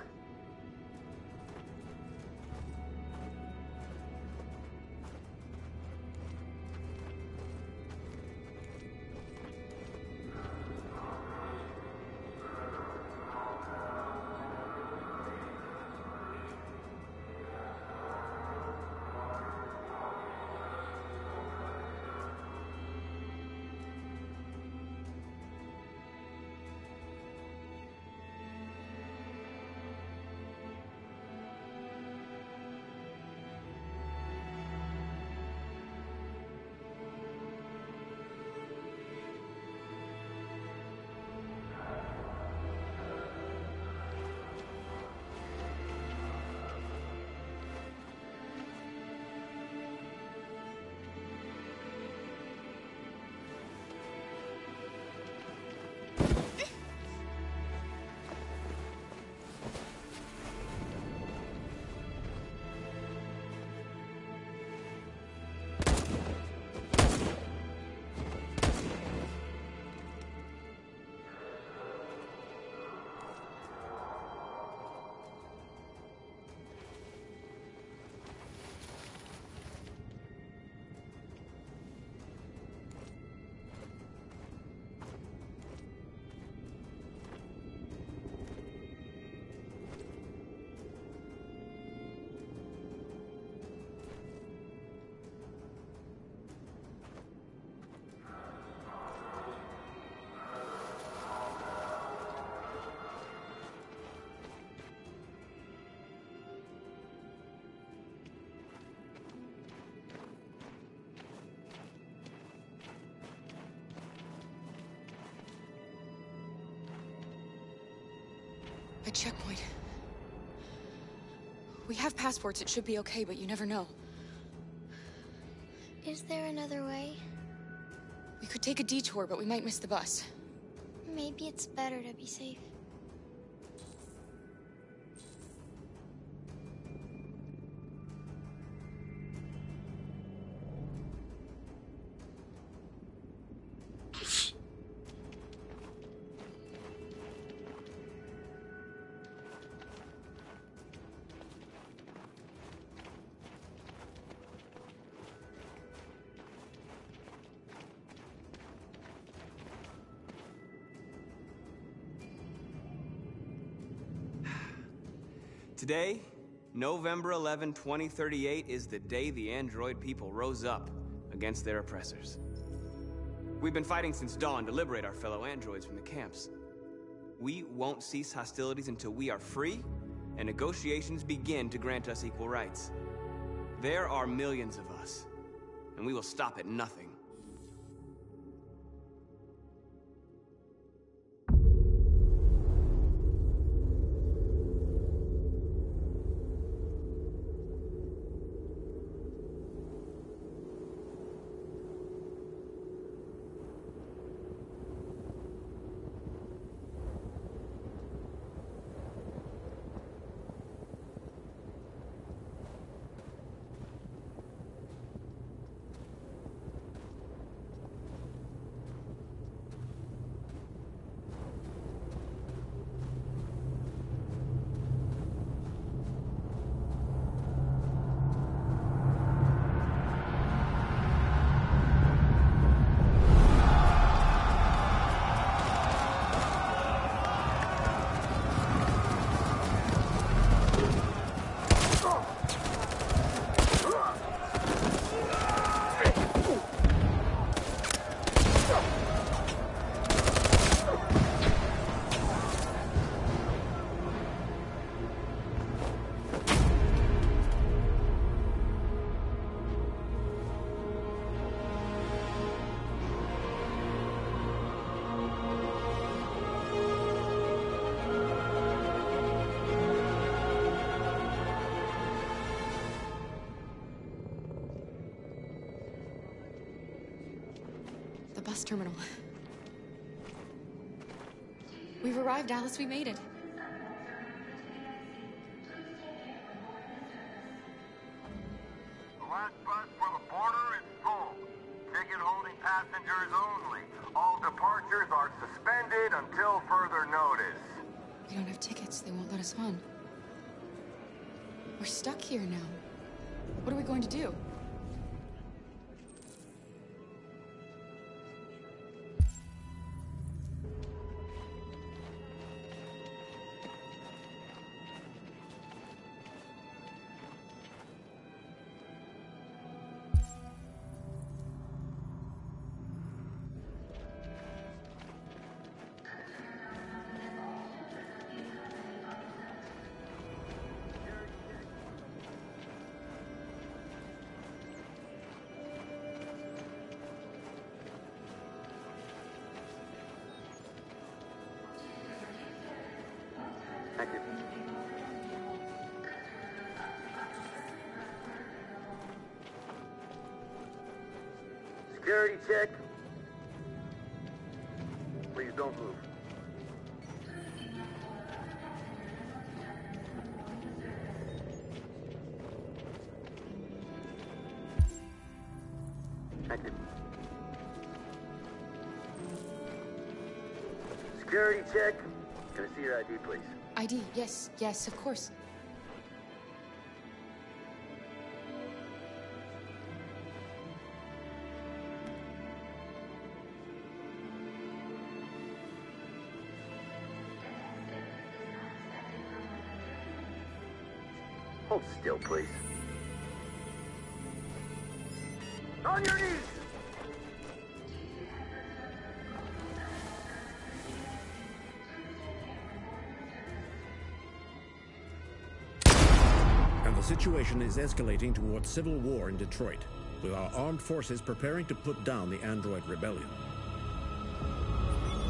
A checkpoint. We have passports, it should be okay, but you never know. Is there another way? We could take a detour, but we might miss the bus. Maybe it's better to be safe. Today, November 11, 2038, is the day the android people rose up against their oppressors. We've been fighting since dawn to liberate our fellow androids from the camps. We won't cease hostilities until we are free and negotiations begin to grant us equal rights. There are millions of us, and we will stop at nothing. Bus terminal. We've arrived, Alice. We made it. The last bus for the border is full. Ticket holding passengers only. All departures are suspended until further notice. We don't have tickets. They won't let us on. We're stuck here now. What are we going to do? Thank you. Security check. Please don't move. Thank you. Security check. Can I see your ID, please? ID, yes, yes, of course. Hold still, please. On your knees! The situation is escalating towards civil war in Detroit, with our armed forces preparing to put down the android rebellion.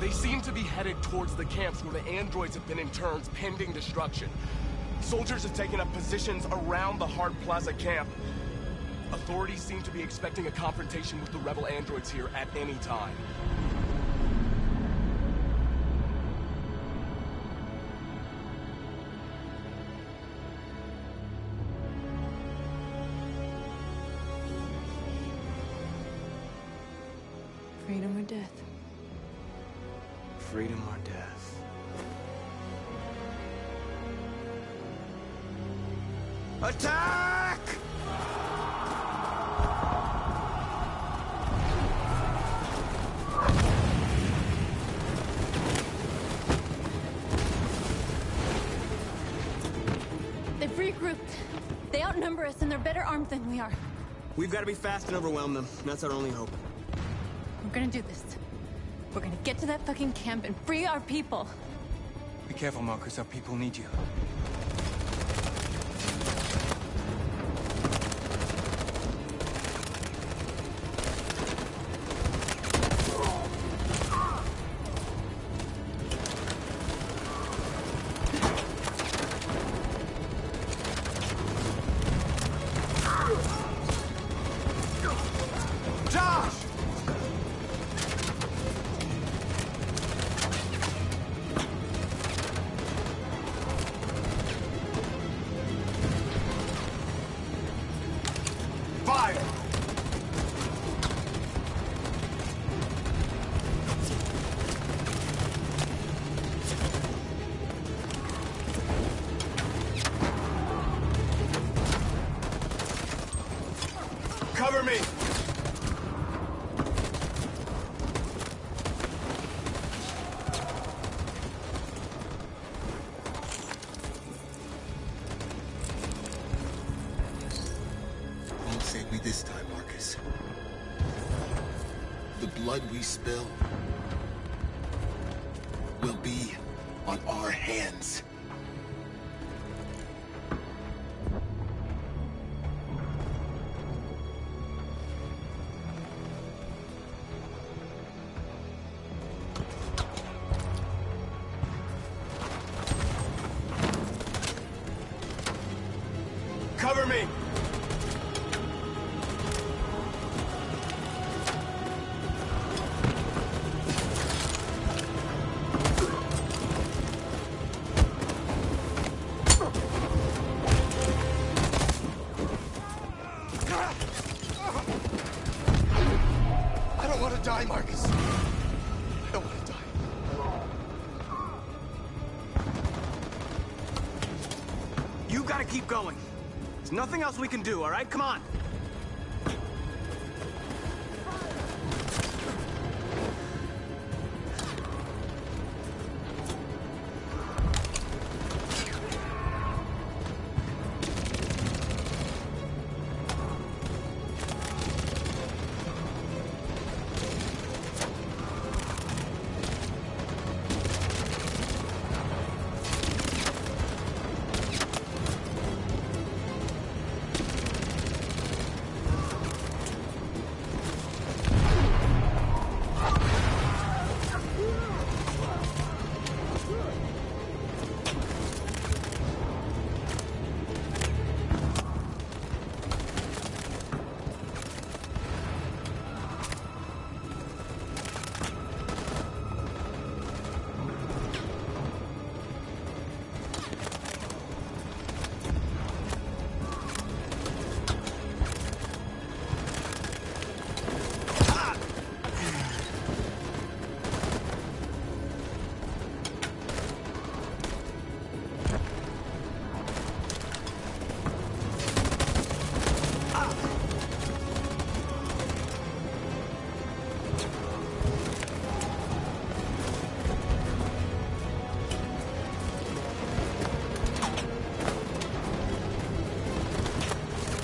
They seem to be headed towards the camps where the androids have been interned, pending destruction. Soldiers have taken up positions around the Hard Plaza camp. Authorities seem to be expecting a confrontation with the rebel androids here at any time. Freedom or death? Freedom or death? Attack! They've regrouped. They outnumber us and they're better armed than we are. We've got to be fast and overwhelm them. That's our only hope. We're gonna do this. We're gonna get to that fucking camp and free our people. Be careful, Marcus. Our people need you. Cover me! Won't save me this time, Marcus. The blood we spill will be on our hands. Cover me! I don't want to die, Marcus. I don't want to die. You gotta keep going. There's nothing else we can do, all right? Come on.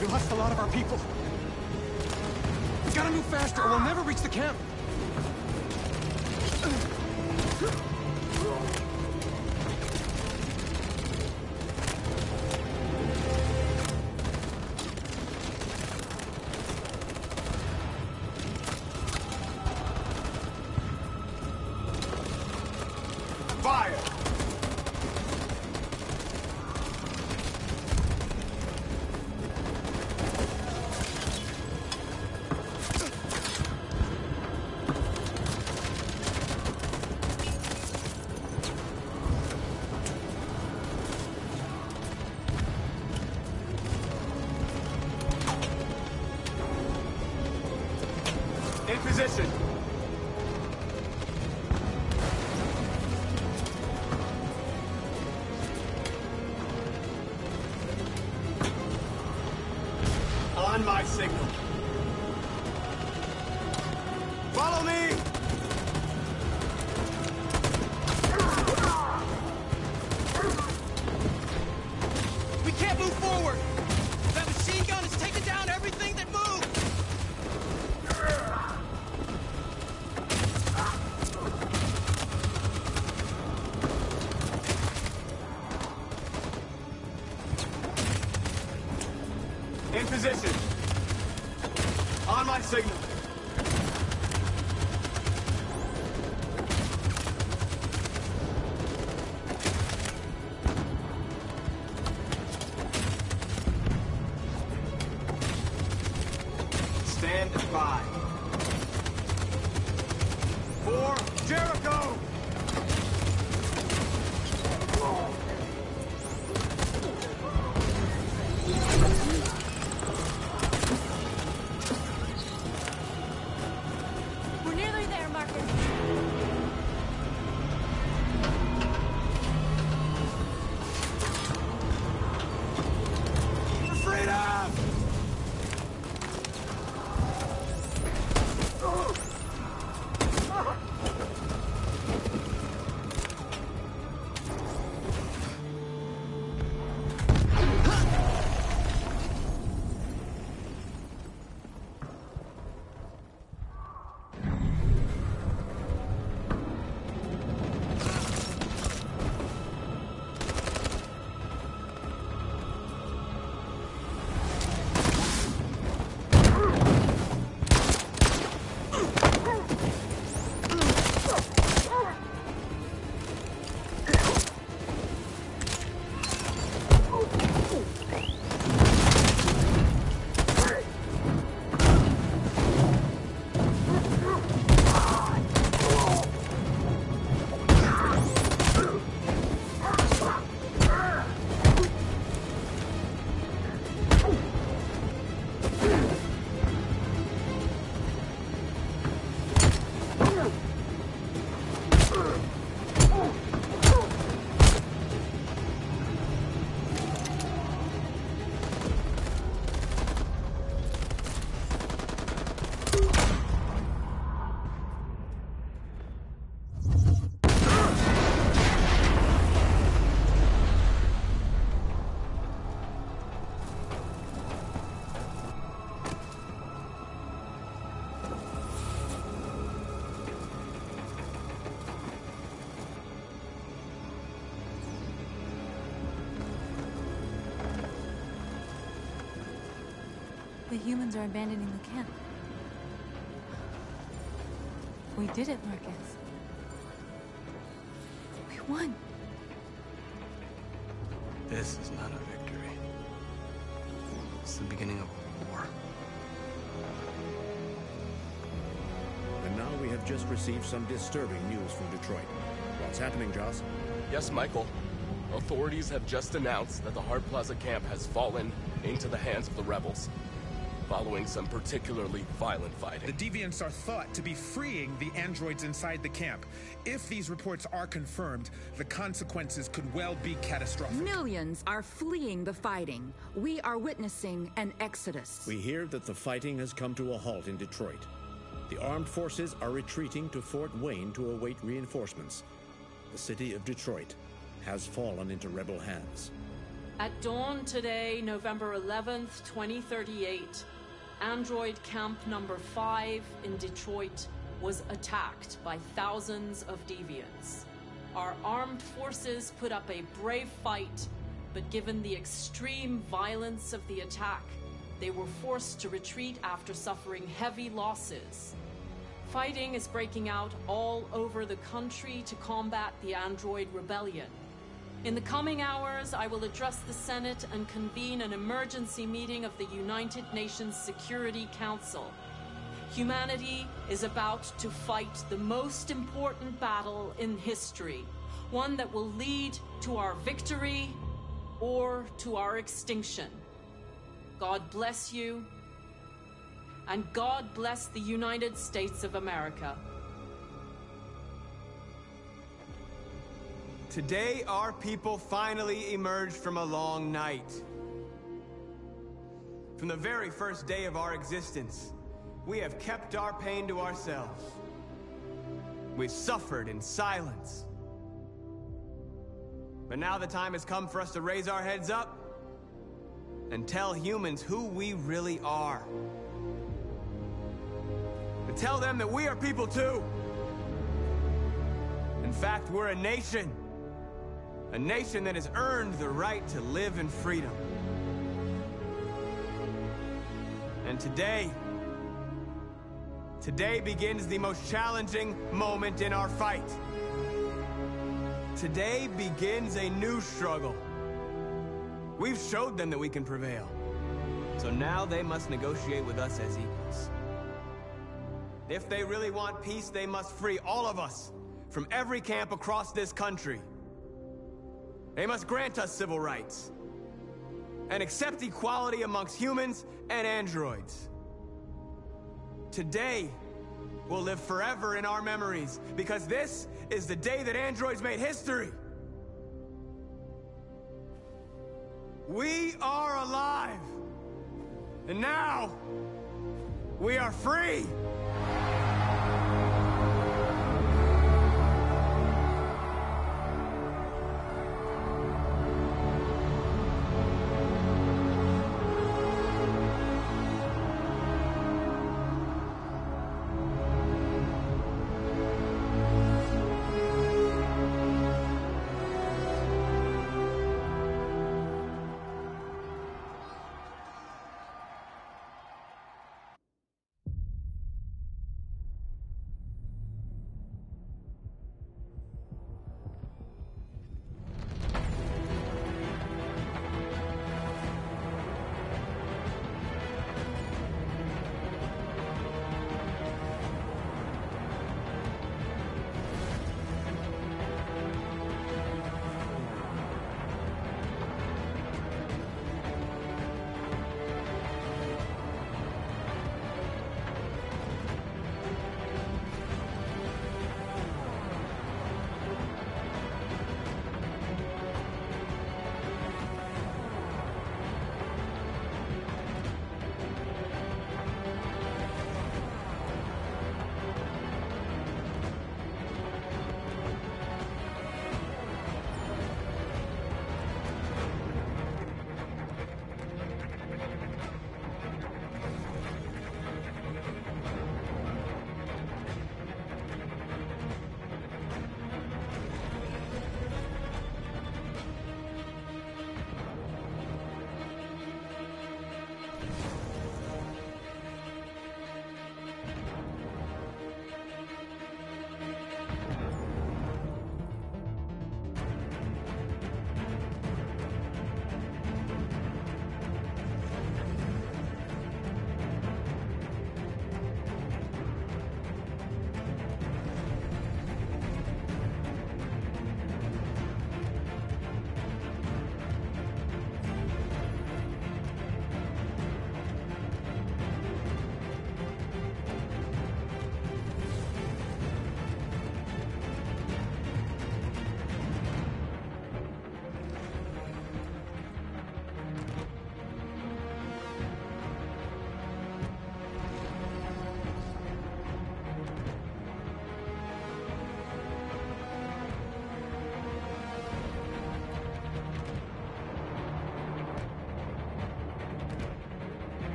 We lost a lot of our people. We gotta move faster or we'll never reach the camp. Fire! In position. On my signal. Follow me! We can't move forward! That machine gun is taking down everything that moves! In position. On my signal. Stand by. For Jericho! We're nearly there, Marcus. For freedom! The humans are abandoning the camp. We did it, Marcus. We won. This is not a victory. It's the beginning of a war. And now we have just received some disturbing news from Detroit. What's happening, Joss? Yes, Michael. Authorities have just announced that the Hart Plaza camp has fallen into the hands of the rebels, following some particularly violent fighting. The deviants are thought to be freeing the androids inside the camp. If these reports are confirmed, the consequences could well be catastrophic. Millions are fleeing the fighting. We are witnessing an exodus. We hear that the fighting has come to a halt in Detroit. The armed forces are retreating to Fort Wayne to await reinforcements. The city of Detroit has fallen into rebel hands. At dawn today, November 11th, 2038, Android Camp number 5 in Detroit was attacked by thousands of deviants. Our armed forces put up a brave fight, but given the extreme violence of the attack, they were forced to retreat after suffering heavy losses. Fighting is breaking out all over the country to combat the android rebellion. In the coming hours, I will address the Senate and convene an emergency meeting of the United Nations Security Council. Humanity is about to fight the most important battle in history, one that will lead to our victory or to our extinction. God bless you, and God bless the United States of America. Today, our people finally emerged from a long night. From the very first day of our existence, we have kept our pain to ourselves. We've suffered in silence. But now the time has come for us to raise our heads up and tell humans who we really are. To tell them that we are people too. In fact, we're a nation. A nation that has earned the right to live in freedom. And today begins the most challenging moment in our fight. Today begins a new struggle. We've showed them that we can prevail. So now they must negotiate with us as equals. If they really want peace, they must free all of us from every camp across this country. They must grant us civil rights and accept equality amongst humans and androids. Today will live forever in our memories because this is the day that androids made history. We are alive, and now we are free.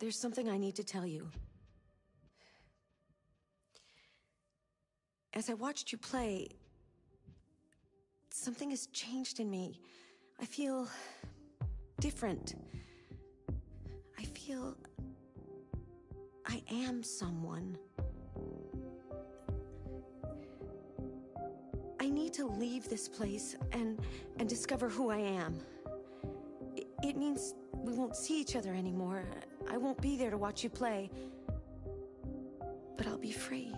There's something I need to tell you. As I watched you play, something has changed in me. I feel different. I feel I am someone. I need to leave this place and discover who I am. It means we won't see each other anymore. I won't be there to watch you play. But I'll be free.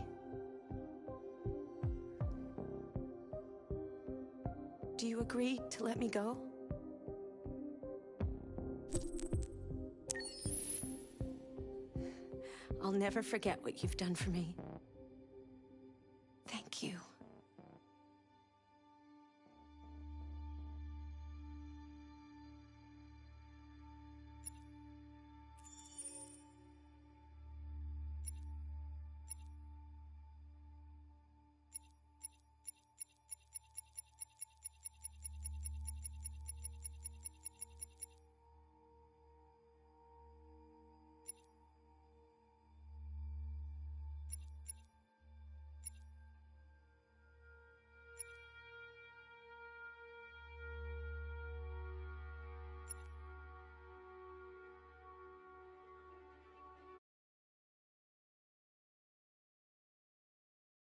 Do you agree to let me go? I'll never forget what you've done for me. Thank you.